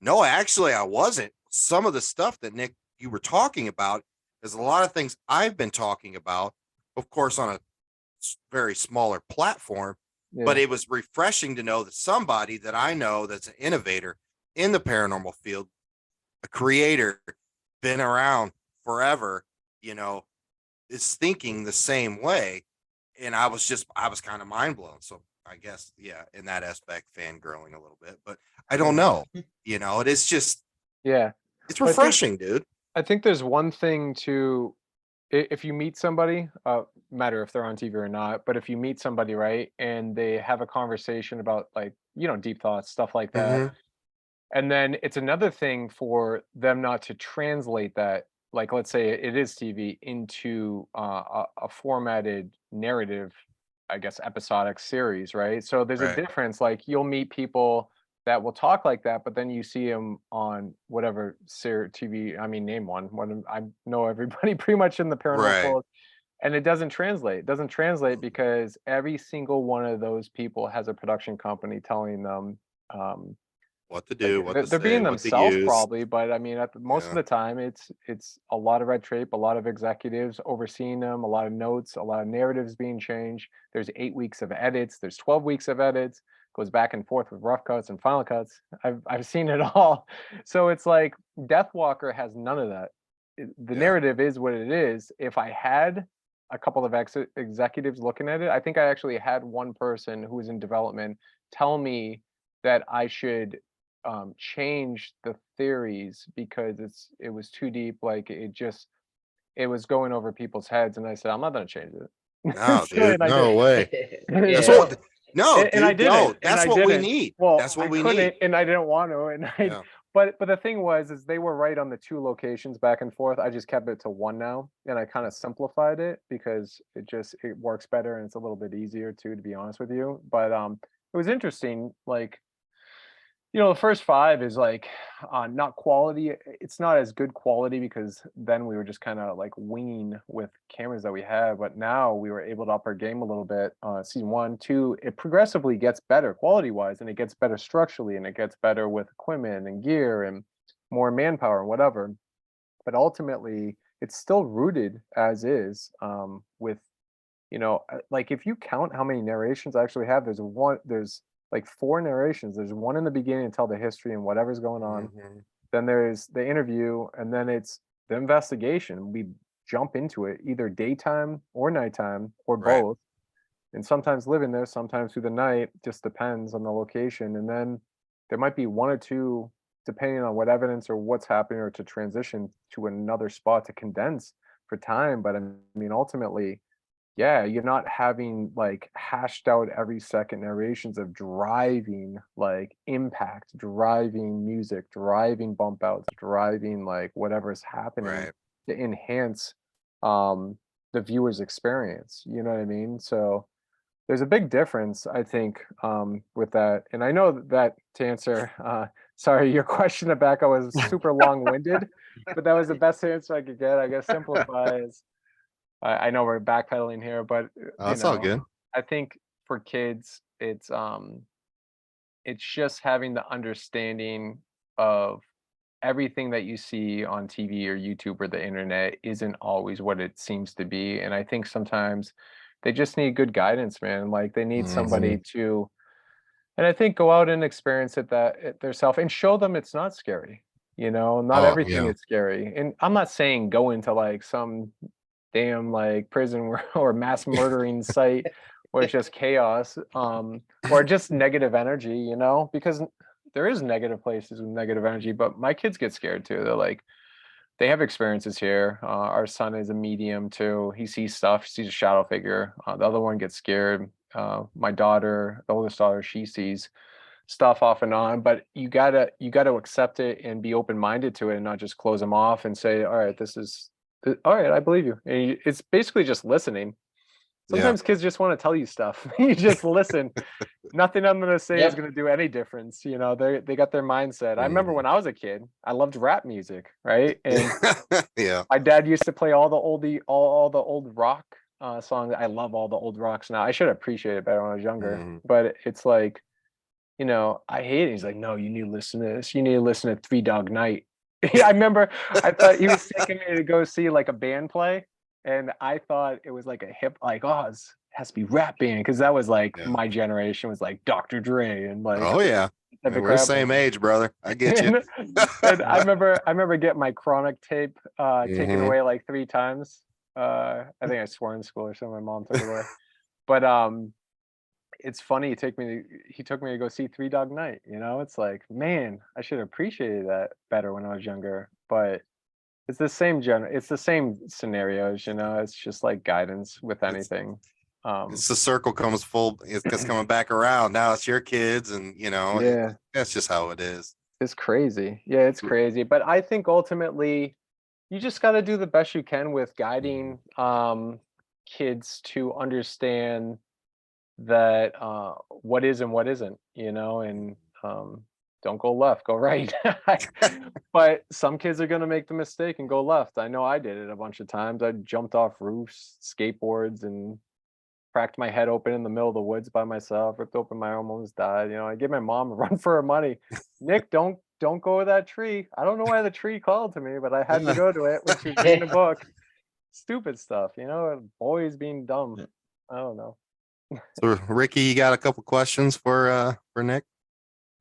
no, actually, I wasn't. Some of the stuff that Nick, you were talking about is a lot of things I've been talking about, of course, on a very smaller platform, but Yeah. it was refreshing to know that somebody that I know that's an innovator in the paranormal field, a creator, been around forever, is thinking the same way. And I was kind of mind blown. So I guess, yeah, in that aspect, fangirling a little bit, but I don't Yeah. know, it is just, Yeah. it's Well, refreshing, dude. I think there's one thing to if you meet somebody, matter if they're on TV or not, but if you meet somebody, right, and they have a conversation about like, deep thoughts, stuff like that, Hmm. and then it's another thing for them not to translate that, like let's say it is TV into a formatted narrative, I guess episodic series, right? So there's a Right. difference. Like you'll meet people that will talk like that, but then you see them on whatever TV. I mean, name one. One I know everybody pretty much in the paranormal Right. field, and it doesn't translate. It doesn't translate because every single one of those people has a production company telling them. Um, What to like, do, what to they're say, being what to themselves use. probably, but I mean, most of Yeah. the time, it's a lot of red tape, a lot of executives overseeing them, a lot of notes, a lot of narratives being changed. There's 8 weeks of edits. There's 12 weeks of edits. Goes back and forth with rough cuts and final cuts. I've seen it all. So it's like Deathwalker has none of that. The Yeah. narrative is what it is. If I had a couple of executives looking at it, I think I actually had one person who was in development tell me that I should change the theories because it was too deep. Like it was going over people's heads, and I said I'm not gonna change it. No, So, dude, and I did. no way. That's Yeah. So what, no, and I dude, didn't, no, and that's I what we didn't. need. Well, That's what I we couldn't, need. and I didn't want to, and I. Yeah. But the thing was, they were right on the 2 locations back and forth. I just kept it to 1 now, and I kind of simplified it because it works better and it's a little bit easier too, to be honest with you. But it was interesting, like the first 5 is like, not quality. It's not as good quality because then we were just kind of like winging with cameras that we had. But now we were able to up our game a little bit. Season 1, 2, it progressively gets better quality wise, and it gets better structurally, and it gets better with equipment and gear and more manpower and whatever. But ultimately, it's still rooted as is, with like if you count how many narrations I actually have, there's like 4 narrations. There's one in the beginning to tell the history and whatever's going on. Mhm. Then there's the interview, and then it's the investigation. We jump into it either daytime or nighttime or Right. both. And sometimes live in there, sometimes through the night, just depends on the location. And then there might be 1 or 2 depending on what evidence or what's happening, or to transition to another spot to condense for time. But I mean, ultimately, yeah, you're not having like hashed out every second narrations of driving like impact, driving music, driving bump outs, driving like whatever's happening Right. to enhance the viewer's experience. You know what I mean? So there's a big difference, I think, with that. And I know that to answer, sorry, your question, Rebecca, was super long-winded, but that was the best answer I could get. I guess simplify is, I know we're backpedaling here, but Oh, that's all good. I think for kids, it's just having the understanding of everything that you see on TV or YouTube or the internet isn't always what it seems to be. And I think sometimes they just need good guidance, man. Like they need somebody to, and I think go out and experience it themselves and show them it's not scary. Not Oh, everything yeah. is scary. And I'm not saying go into like some damn like prison or mass murdering site where it's just chaos, or just negative energy, because there is negative places with negative energy, but my kids get scared too. They're like, they have experiences here. Our son is a medium too. He sees stuff, sees a shadow figure. The other one gets scared. My daughter, the oldest daughter, she sees stuff off and on, but you gotta accept it and be open-minded to it and not just close them off and say, all right, all right, I believe you. And it's basically just listening. Sometimes kids just want to tell you stuff. You just listen. Nothing I'm going to say is going to do any difference. They got their mindset. I remember when I was a kid, I loved rap music, right? And Yeah. my dad used to play all the old rock songs. I love all the old rocks now. I should appreciate it better when I was younger. But it's like, I hate it. He's like, no, you need to listen to this. You need to listen to Three Dog Night. I remember I thought he was taking me to go see like a band play, and I thought it was like a hip, like, oh, it has to be rap band, because that was like my generation was like Dr. Dre and like, oh yeah, we're the same age, brother. I get you. And I remember getting my Chronic tape taken away like 3 times. I think I swore in school or something. My mom took it away. But it's funny, he took me to go see Three Dog Night. It's like, man, I should have appreciated that better when I was younger. But it's the same it's the same scenarios. It's just like guidance with anything. It's the circle comes full. It's coming back around. Now it's your kids, and that's just how it is. It's crazy. Yeah, it's crazy. But I think ultimately, you just got to do the best you can with guiding kids to understand that what is and what isn't, and don't go left, go right. But some kids are going to make the mistake and go left. I know I did it a bunch of times. I jumped off roofs, skateboards, and cracked my head open in the middle of the woods by myself, ripped open my arm, almost died. I gave my mom a run for her money. Nick, don't go to that tree. I don't know why the tree called to me, but I had to go to it when she was reading a book. Stupid stuff, boys being dumb. I don't know. So Ricky, you got a couple questions for Nick?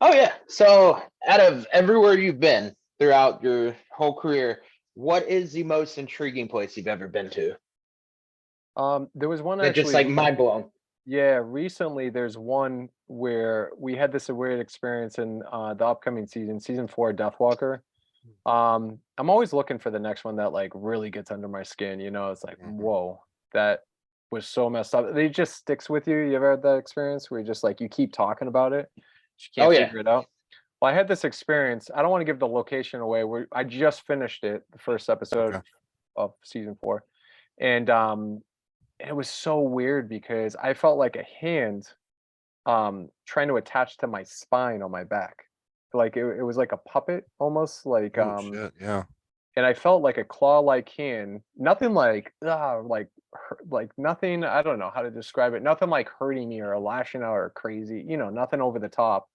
Oh yeah. So out of everywhere you've been throughout your whole career, what is the most intriguing place you've ever been to? There was one that just like mind blown. Yeah, recently there's one where we had this weird experience in the upcoming season 4, Deathwalker. I'm always looking for the next one that like really gets under my skin. It's like, whoa, that was so messed up. It just sticks with you. You ever had that experience where you just like you keep talking about it, you can't figure it out? Well, I had this experience. I don't want to give the location away. I just finished it, the first episode of season 4, and it was so weird because I felt like a hand trying to attach to my spine on my back. Like it was like a puppet almost, like shit, yeah. And I felt like a claw-like hand, nothing like nothing, I don't know how to describe it, nothing like hurting me or lashing out or crazy, nothing over the top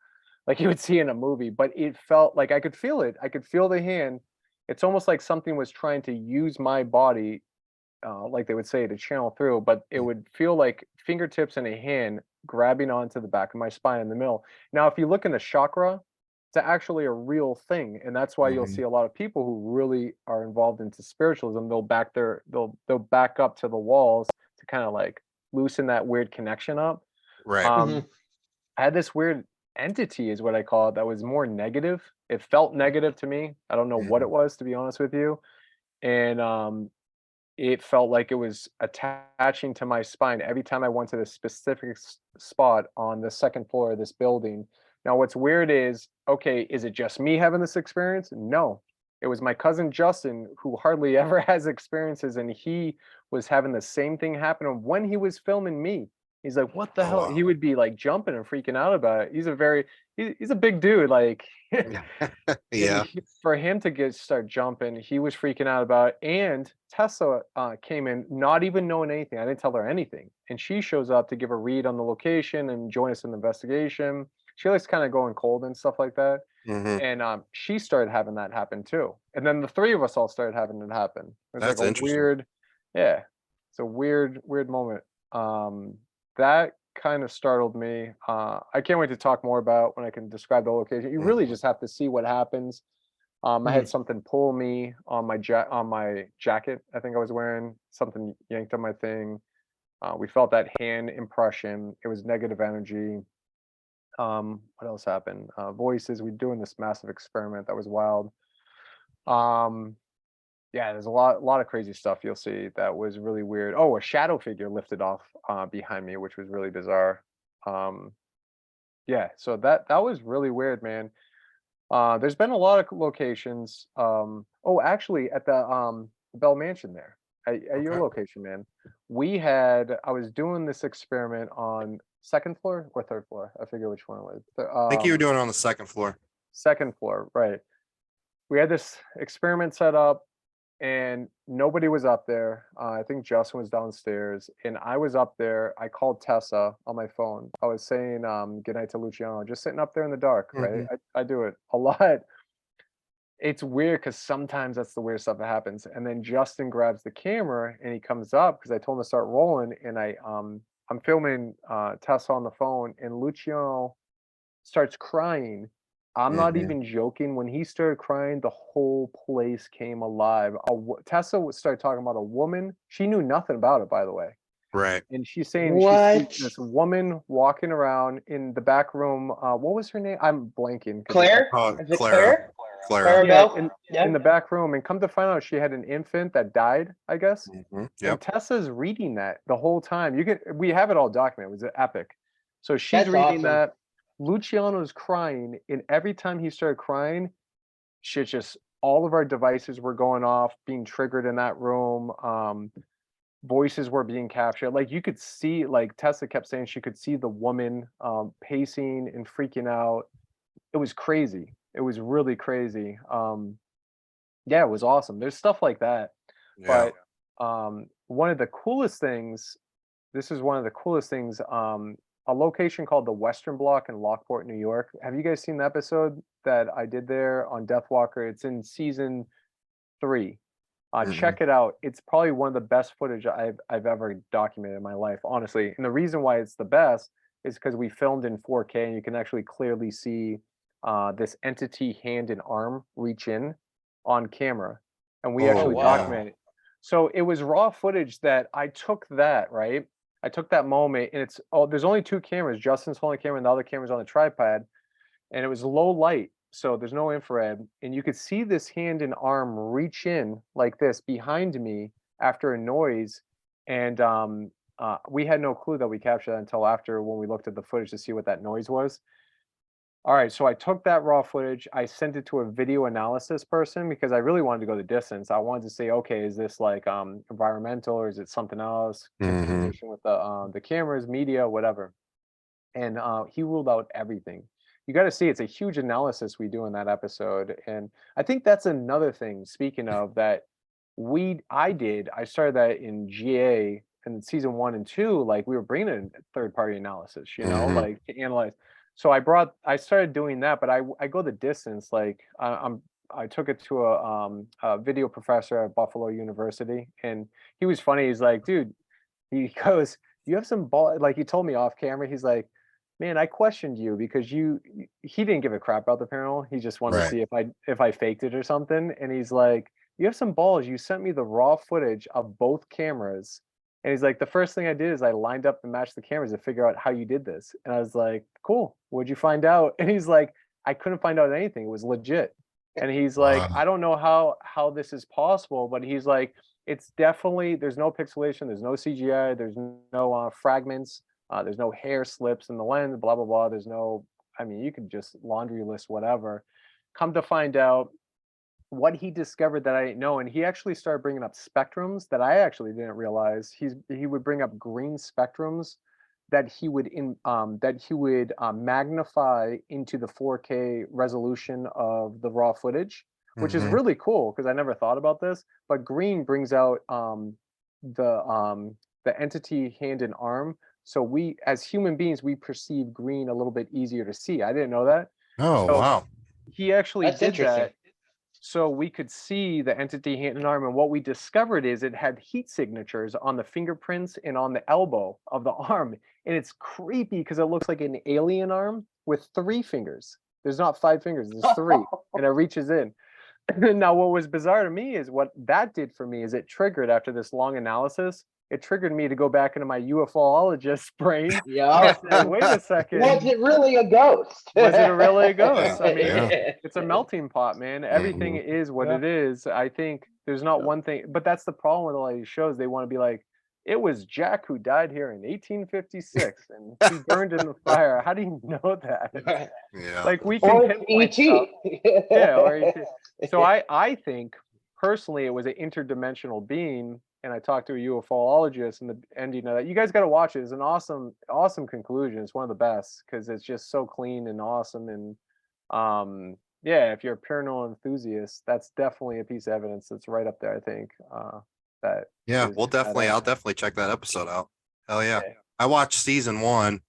like you would see in a movie, but it felt like I could feel it. I could feel the hand. It's almost like something was trying to use my body, like they would say, to channel through, but it would feel like fingertips and a hand grabbing onto the back of my spine in the middle. Now, if you look in the chakra, it's actually a real thing, and that's why you'll see a lot of people who really are involved into spiritualism. They'll back up to the walls to kind of like loosen that weird connection up. Right. I had this weird entity, is what I call it, that was more negative It felt negative to me. I don't know what it was, to be honest with you. And it felt like it was attaching to my spine every time I went to this specific spot on the second floor of this building. Now, what's weird is, okay, is it just me having this experience? No, it was my cousin Justin, who hardly ever has experiences, and he was having the same thing happen when he was filming me. He's like, "What the Oh, hell?" wow. He would be like jumping and freaking out about it. He's a big dude, like Yeah. for him to start jumping, he was freaking out about it. And Tessa came in not even knowing anything. I didn't tell her anything, and she shows up to give a read on the location and join us in the investigation. She likes kind of going cold and stuff like that. Mhm. And she started having that happen too. And then the three of us all started having it happen. It was That's like a interesting. weird, yeah, it's a weird moment. That kind of startled me. I can't wait to talk more about when I can describe the location. You really Mhm. just have to see what happens. I had something pull me on my jacket. I think I was wearing something yanked on my thing. We felt that hand impression. It was negative energy. What else happened? Voices. We're doing this massive experiment that was wild. Um, yeah, there's a lot of crazy stuff you'll see that was really weird. Oh, a shadow figure lifted off behind me, which was really bizarre. Um, yeah, so that was really weird, man. There's been a lot of locations. Oh, actually, at the Bell Mansion there, at your Okay. location, man, I was doing this experiment on second floor or third floor. I forget which one it was. I think you were doing it on the second floor. Second floor, right? We had this experiment set up, and nobody was up there. I think Justin was downstairs, and I was up there. I called Tessa on my phone. I was saying good night to Luciano, just sitting up there in the dark, right? Mhm. I do it a lot. It's weird because sometimes that's the weird stuff that happens. And then Justin grabs the camera and he comes up because I told him to start rolling, and I'm filming Tessa on the phone, and Luciano starts crying. I'm not Mhm. even joking. When he started crying, the whole place came alive. Tessa would start talking about a woman. She knew nothing about it, by the way. Right. And she's saying she sees What? this woman walking around in the back room. What was her name? I'm blanking because Claire? Oh, Is it Clara. Claire? Clara. Clara yeah, Bell? in Yeah. the back room. And come to find out, she had an infant that died, I guess. Mhm. And Yep. Tessa's reading that the whole time. We have it all documented. It was epic. So she's That's reading awesome. that. Luciano's crying, and every time he started crying, shit, just all of our devices were going off, being triggered in that room. Voices were being captured. Like you could see, like Tessa kept saying she could see the woman pacing and freaking out. It was crazy. It was really crazy. Yeah, it was awesome. There's stuff like that. Yeah. But one of the coolest things, this is one of the coolest things, a location called the Western Block in Lockport, New York. Have you guys seen the episode that I did there on Deathwalker? It's in season 3. Mhm. Check it out. It's probably one of the best footage I've ever documented in my life, honestly. And the reason why it's the best is because we filmed in 4K, and you can actually clearly see this entity hand and arm reach in on camera, and we Oh, Oh, actually yeah. documented it. So it was raw footage that I took that, right? I took that moment, and there's only 2 cameras. Justin's holding the camera, and the other camera's on the tripod, and it was low light, so there's no infrared, and you could see this hand and arm reach in like this behind me after a noise. And we had no clue that we captured that until after, when we looked at the footage to see what that noise was. All right, so I took that raw footage, I sent it to a video analysis person because I really wanted to go the distance. I wanted to say, okay, is this like environmental, or is it something else? Mhm. Communication with the cameras, media, whatever. And he ruled out everything. You got to see, it's a huge analysis we do in that episode. And I think that's another thing, speaking of that, I started that in GA in season 1 and 2. Like we were bringing in third party analysis, Mhm. like to analyze. So I started doing that, but I go the distance. Like I took it to a video professor at Buffalo University, and he was funny. He's like, dude, he goes, you have some ball. Like he told me off camera, he's like, man, I questioned you because he didn't give a crap about the paranormal. He just wanted to Right. see if I faked it or something. And he's like, you have some balls. You sent me the raw footage of both cameras. And he's like, the first thing I did is I lined up and matched the cameras to figure out how you did this. And I was like, cool. What'd you find out? And he's like, I couldn't find out anything. It was legit. And he's like, Wow. I don't know how this is possible, but he's like, it's definitely, there's no pixelation, there's no CGI, there's no fragments, there's no hair slips in the lens, blah blah blah. There's no, I mean, you could just laundry list whatever. Come to find out, what he discovered that I didn't know, and he actually started bringing up spectrums that I actually didn't realize. He would bring up green spectrums that he would magnify into the 4K resolution of the raw footage, which is Mhm. really cool because I never thought about this. But green brings out the entity hand and arm. So we, as human beings, we perceive green a little bit easier to see. I didn't know that. Oh, So wow. he actually That's did interesting. that so we could see the entity hand and arm. And what we discovered is it had heat signatures on the fingerprints and on the elbow of the arm. And it's creepy because it looks like an alien arm with 3 fingers. There's not 5 fingers, there's 3, and it reaches in. Now, what was bizarre to me is what that did for me is it triggered, after this long analysis, it triggered me to go back into my UFOologist brain. Yeah. And say, wait a second. Was it really a ghost? Was it really a ghost? Yeah, I mean, yeah. it's a melting pot, man. Everything is what Yeah. it is. I think there's not one thing, but that's the problem with a lot of these shows. They want to be like, it was Jack who died here in 1856 and he burned in the fire. How do you know that? Yeah. Like, we can Or pinpoint stuff. ET. Yeah, or ET. So I think personally it was an interdimensional being, and I talked to a ufologist, and the ending of that, you guys got to watch it. It's an awesome conclusion. It's one of the best because it's just so clean and awesome. And yeah, if you're a paranormal enthusiast, that's definitely a piece of evidence that's right up there. I think that Yeah, is I'll badass. definitely check that episode out. Hell yeah. Yeah. I watched season 1.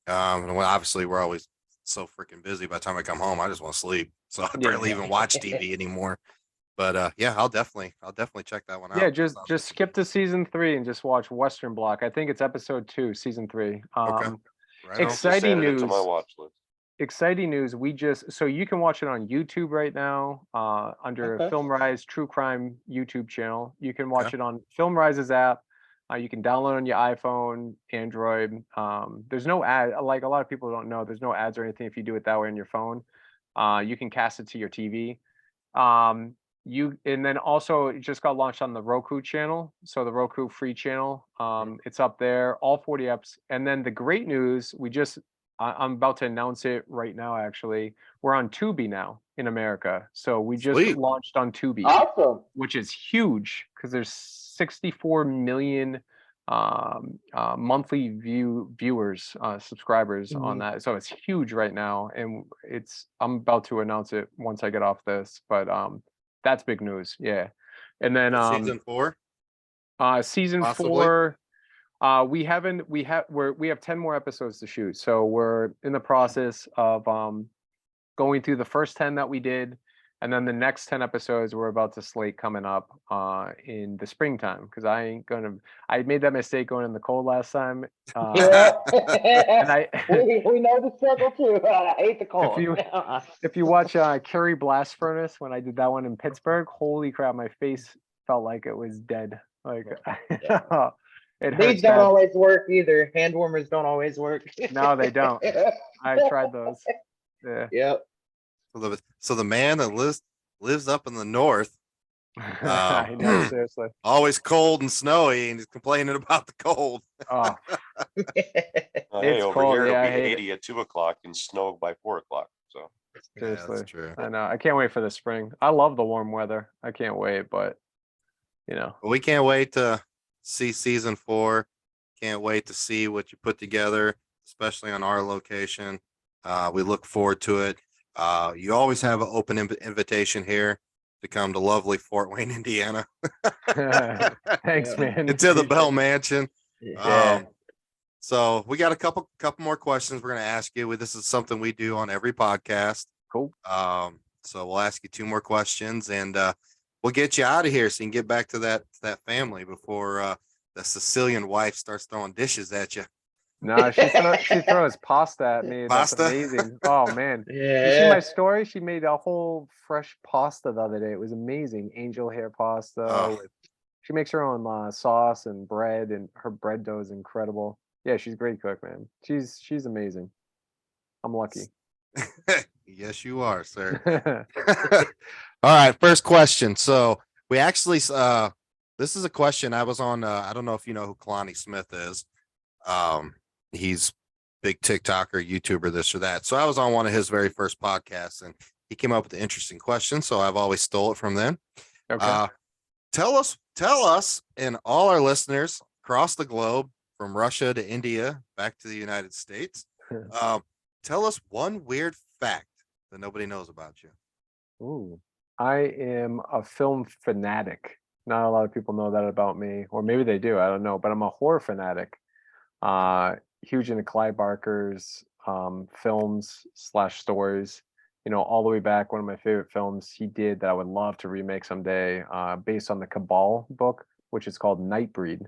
And well, obviously we're always so freaking busy. By the time I come home, I just want to sleep. So I Yeah. barely even watch TV anymore. But yeah, I'll definitely check that one out. Yeah, just skip to season 3 and just watch Western Block. I think it's episode 2, season 3. Okay. Right on. Just Exciting added it to my news. watch list. Exciting news. So you can watch it on YouTube right now, under Okay. FilmRise True Crime YouTube channel. You can watch Okay. it on FilmRise's app. You can download on your iPhone, Android. There's no ad. Like, a lot of people don't know, there's no ads or anything if you do it that way on your phone. You can cast it to your TV. And then also it just got launched on the Roku channel. So the Roku free channel, it's up there, all 40 apps. And then the great news, I'm about to announce it right now, actually. We're on Tubi now in America. So we just Sweet. launched on Tubi, Awesome. which is huge because there's 64 million monthly viewers, subscribers on that. So it's huge right now. And I'm about to announce it once I get off this, but that's big news. Yeah. And then Season 4? season Possibly? 4, we have 10 more episodes to shoot. So we're in the process of going through the first 10 that we did, and then the next 10 episodes we're about to slate coming up in the springtime, because I made that mistake going in the cold last time. Yeah. And we know the struggle too. I hate the cold. If you watch Kerry Blast Furnace, when I did that one in Pittsburgh, holy crap, my face felt like it was dead. Like, These don't always work either. Hand warmers don't always work. No, they don't. I tried those. Yeah. Yep. So the man that lives up in the north, I know, seriously. always cold and snowy, and he's complaining about the cold. Oh, Hey, over cold, here yeah, I it'll be hate 80 at 2:00 and snow by 4:00. So seriously. That's true. I know. I can't wait for the spring. I love the warm weather. I can't wait, but But we can't wait to see season 4. Can't wait to see what you put together, especially on our location. We look forward to it. You always have an open invitation here to come to lovely Fort Wayne, Indiana. thanks, man. Into the Bell Mansion. Yeah. So we got a couple more questions we're going to ask you. This is something we do on every podcast. Cool. So we'll ask you 2 more questions, and we'll get you out of here so you can get back to that family before the Sicilian wife starts throwing dishes at you. No, she throws pasta at me. Pasta? That's amazing. Oh man. Yeah. You see my story? She made a whole fresh pasta the other day. It was amazing. Angel hair pasta. Oh. She makes her own sauce and bread, and her bread dough is incredible. Yeah, she's a great cook, man. She's amazing. I'm lucky. Yes, you are, sir. All right, first question. So we actually this is a question I was on I don't know if you know who Kalani Smith is. He's big TikToker, YouTuber, this or that. So I was on one of his very first podcasts and he came up with an interesting question. So I've always stole it from them. Okay. Tell us and all our listeners across the globe, from Russia to India, back to the United States. Tell us one weird fact that nobody knows about you. Ooh, I am a film fanatic. Not a lot of people know that about me, or maybe they do. I don't know, but I'm a horror fanatic. Huge into Clive Barker's films / stories. You know, all the way back, one of my favorite films he did that I would love to remake someday, based on the Cabal book, which is called Nightbreed.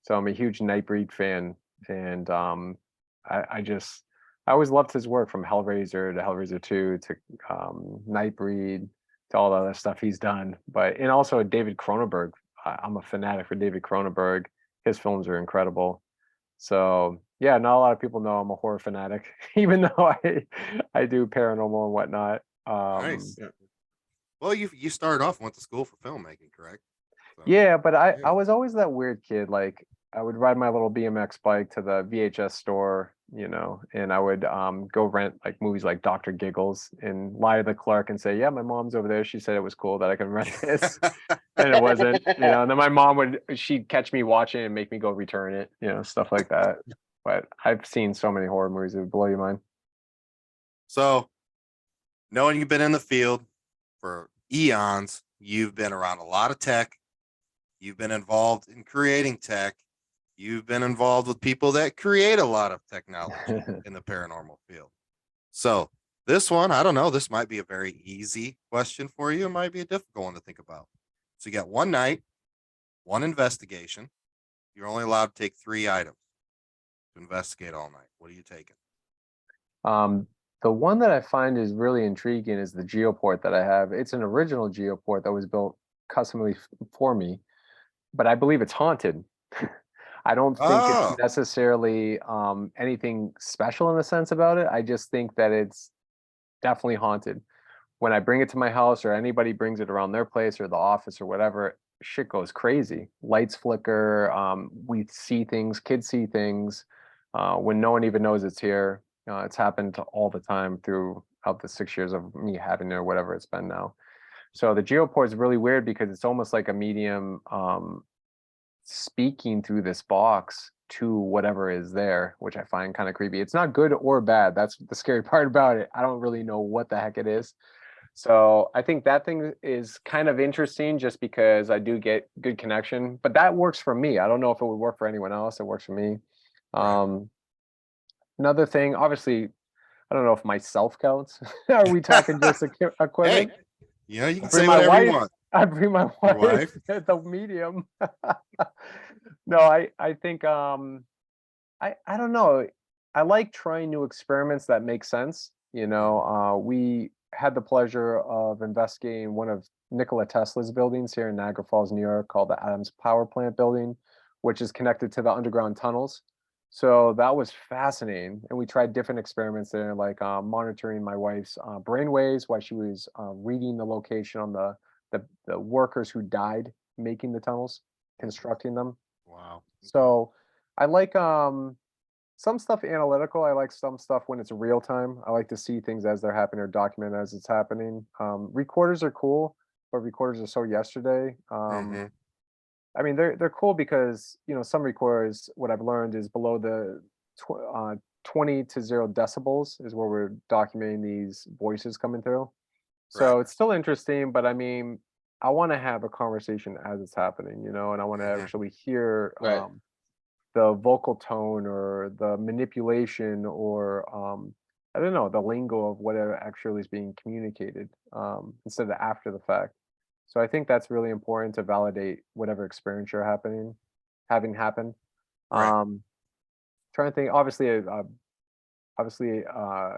So I'm a huge Nightbreed fan, and I always loved his work, from Hellraiser to Hellraiser 2 to Nightbreed to all the other stuff he's done. And also David Cronenberg. I'm a fanatic for David Cronenberg. His films are incredible. So yeah, not a lot of people know I'm a horror fanatic, even though I do paranormal and whatnot. Nice. Well, you started off and went to school for filmmaking, correct? So, Yeah, but I yeah. was always that weird kid. Like, I would ride my little BMX bike to the VHS store, and I would go rent like movies like Dr. Giggles and lie to the clerk and say, "Yeah, my mom's over there. She said it was cool that I can rent this." And it wasn't, and then my mom she'd catch me watching it and make me go return it, stuff like that. But I've seen so many horror movies, it would blow your mind. So, knowing you've been in the field for eons, you've been around a lot of tech. You've been involved in creating tech. You've been involved with people that create a lot of technology in the paranormal field. So this one, I don't know, this might be a very easy question for you. It might be a difficult one to think about. So you got one night, one investigation. You're only allowed to take 3 items to investigate all night. What are you taking? The one that I find is really intriguing is the geoport that I have. It's an original geoport that was built customly for me, but I believe it's haunted. I don't think Oh, it's necessarily anything special in the sense about it. I just think that it's definitely haunted. When I bring it to my house, or anybody brings it around their place or the office or whatever, shit goes crazy. Lights flicker. We see things. Kids see things when no one even knows it's here. It's happened all the time throughout the 6 years of me having it, or whatever it's been now. So the geoport is really weird because it's almost like a medium speaking through this box to whatever is there, which I find kind of creepy. It's not good or bad. That's the scary part about it. I don't really know what the heck it is. So I think that thing is kind of interesting just because I do get good connection, but that works for me. I don't know if it would work for anyone else. It works for me. right. Another thing, obviously, I don't know if myself counts. Are we talking just Hey, equipment? you can Bring say my whatever you wife. want. I bring my Your wife wife? at the medium. No, I think I don't know. I like trying new experiments that make sense. We had the pleasure of investigating one of Nikola Tesla's buildings here in Niagara Falls, New York, called the Adams Power Plant building, which is connected to the underground tunnels. So that was fascinating, and we tried different experiments there, like monitoring my wife's brain waves while she was reading the location on the workers who died making the tunnels, constructing them. Wow. Okay. So I like some stuff analytical. I like some stuff when it's real time. I like to see things as they're happening or document as it's happening. Recorders are cool, but recorders are so yesterday. Mhm. I mean, they're cool because some recorders, what I've learned is below the 20 to 0 decibels is where we're documenting these voices coming through. Right. So it's still interesting, but I mean, I want to have a conversation as it's happening, and I want to Mhm. actually hear Right. the vocal tone or the manipulation or I don't know, the lingo of whatever actually is being communicated, instead of after the fact. So I think that's really important to validate whatever experience you're having happen. Right. Trying to think, obviously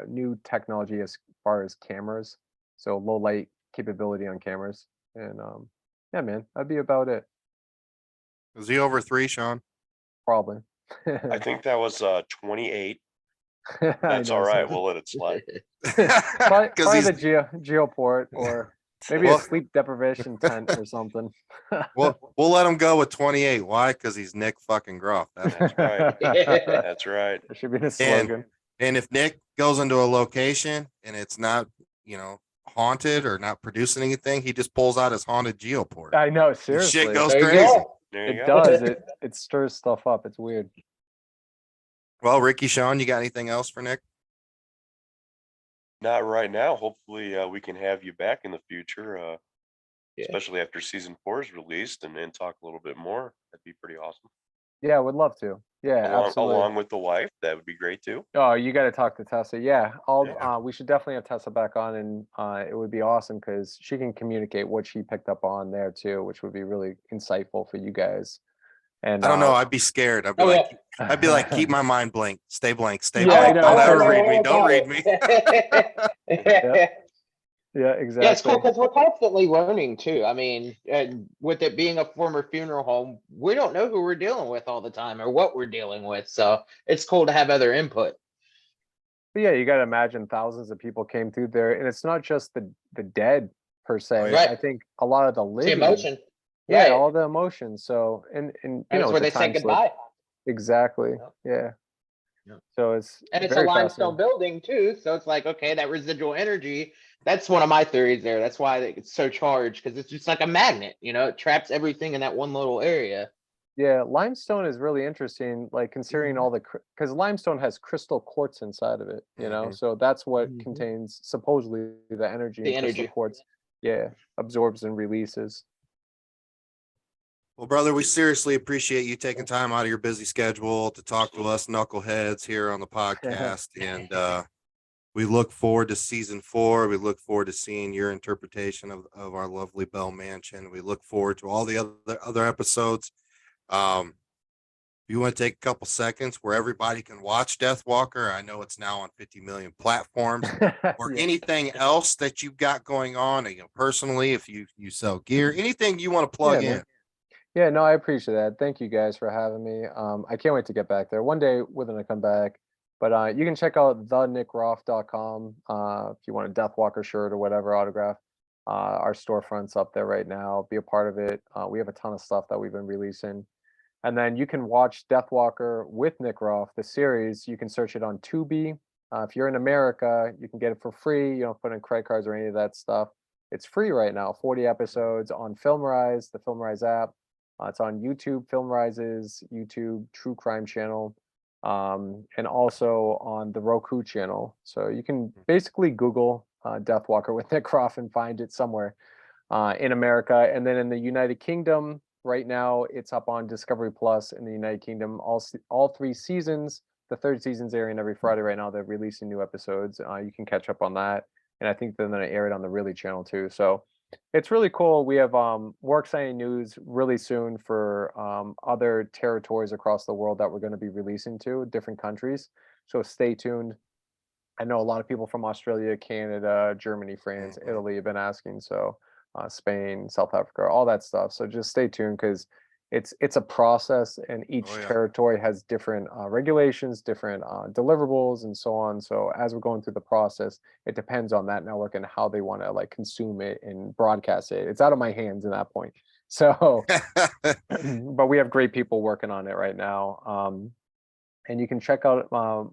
new technology as far as cameras, so low light capability on cameras, and yeah, man, that'd be about it, Is he over 3, Sean? probably. I think that was 28. That's all right. We'll let it slide. Probably the geoport or maybe Well- a sleep deprivation tent or something. we'll let him go with 28. Why? Because he's Nick fucking Groff. That's right. That's right. That should be the slogan. And if Nick goes into a location and it's not, haunted or not producing anything, he just pulls out his haunted geoport. I know, And seriously. shit goes There you crazy. go. There you It go. does. It stirs stuff up. It's weird. Well, Ricky, Sean, you got anything else for Nick? Not right now. Hopefully, we can have you back in the future, Yeah. especially after season 4 is released, and talk a little bit more. That'd be pretty awesome. Yeah, would love to. Yeah, absolutely. Along with the wife, that would be great too. Oh, you got to talk to Tessa. Yeah, Yeah. we should definitely have Tessa back on, and it would be awesome because she can communicate what she picked up on there too, which would be really insightful for you guys. And I don't know. I'd be scared. I'd be like, keep my mind blank, stay blank, stay Yeah, I blank. know. Don't ever Oh, read me. Don't read me. yeah, exactly. Yeah, it's cool because we're constantly learning too. I mean, and with it being a former funeral home, we don't know who we're dealing with all the time or what we're dealing with. So it's cool to have other input. But yeah, you got to imagine thousands of people came through there, and it's not just the dead per se. Right. I think a lot of the The living, emotion. yeah, Right. all the emotions. So and That's where the they say time slip. goodbye. Exactly. Yep. Yeah. Yep. So it's And it's a very limestone fascinating. building too. So it's like, okay, that residual energy, that's one of my theories there. That's why it's so charged because it's just like a magnet, it traps everything in that one little area. Yeah, limestone is really interesting, like considering all the because limestone has crystal quartz inside of it, Mhm. so that's what Mhm. contains supposedly the energy The in crystal energy. quartz. Yeah, absorbs and releases. Well, brother, we seriously appreciate you taking time out of your busy schedule to talk to us knuckleheads here on the podcast. And we look forward to season 4. We look forward to seeing your interpretation of our lovely Bell Mansion. We look forward to all the other episodes. If you want to take a couple seconds where everybody can watch Deathwalker, I know it's now on 50 million platforms, or Yeah. anything else that you've got going on, personally, if you sell gear, anything you want to plug Yeah, in. man. Yeah, no, I appreciate that. Thank you guys for having me. I can't wait to get back there. One day we're gonna come back. But you can check out thenickgroff.com if you want a Deathwalker shirt or whatever autograph. Our storefront's up there right now. Be a part of it. We have a ton of stuff that we've been releasing. And then you can watch Deathwalker with Nick Groff, the series. You can search it on Tubi. If you're in America, you can get it for free. You don't put in credit cards or any of that stuff. It's free right now. 40 episodes on Filmrise, the Filmrise app. It's on YouTube, Filmrise's YouTube True Crime channel, and also on the Roku channel. So you can basically Google Deathwalker with Nick Groff and find it somewhere in America. And then in the United Kingdom, right now it's up on Discovery Plus in the United Kingdom. All 3 seasons. The 3rd season's airing every Friday right now. They're releasing new episodes. You can catch up on that. And I think they're going to air it on the Really channel too. So it's really cool. We have more exciting news really soon for other territories across the world that we're going to be releasing to, different countries. So stay tuned. I know a lot of people from Australia, Canada, Germany, France, Italy have been asking. So Spain, South Africa, all that stuff. So just stay tuned because it's a process, and each territory has different regulations, different deliverables, and so on. So as we're going through the process, it depends on that network and how they want to like consume it and broadcast it. It's out of my hands at that point. So, but we have great people working on it right now. And you can check out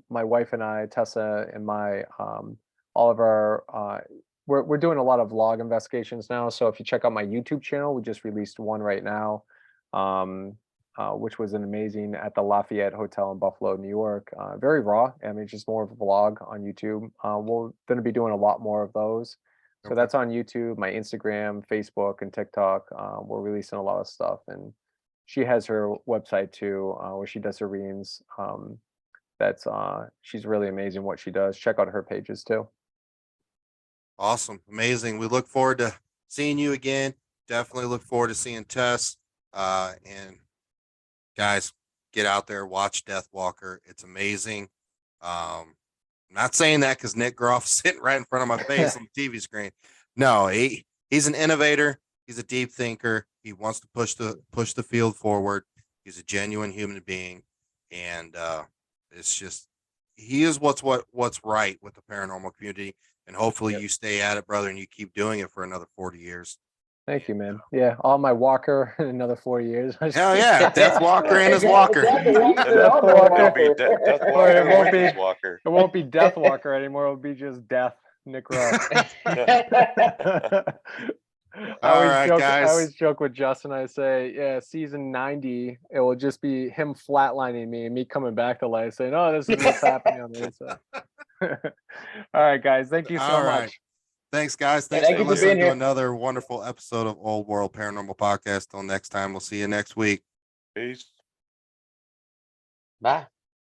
my wife and I, Tessa, and my all of our. We're doing a lot of vlog investigations now. So if you check out my YouTube channel, we just released one right now, which was an amazing at the Lafayette Hotel in Buffalo, New York. Very raw. I mean, just more of a vlog on YouTube. We're going to be doing a lot more of those. So that's on YouTube, my Instagram, Facebook, and TikTok. We're releasing a lot of stuff, and she has her website too, where she does her readings. That's she's really amazing what she does. Check out her pages too. Awesome. Amazing. We look forward to seeing you again. Definitely look forward to seeing Tess. And guys, get out there, watch Deathwalker. It's amazing. I'm not saying that because Nick Groff's sitting right in front of my face on the TV screen. No, he's an innovator. He's a deep thinker. He wants to push the field forward. He's a genuine human being. And it's just, he is what's right with the paranormal community, and hopefully you stay at it, brother, and you keep doing it for another 40 years. Thank you, man. Yeah, all my walker in another 4 years. Hell yeah, Deathwalker and his walker. It'll be Deathwalker It won't with his be- walker. It won't be Deathwalker anymore. It'll be just Death, Nick Groff. All right, I guys. always joke with Justin. I say, yeah, season 90, it will just be him flatlining me and me coming back to life saying, oh, this is what's happening on the inside. All right, guys. Thank you so All right. much. Thanks, guys. Yeah, Thanks thank for you for listening being to here. another wonderful episode of Old World Paranormal Podcast. Till next time, we'll see you next week. Peace. Bye.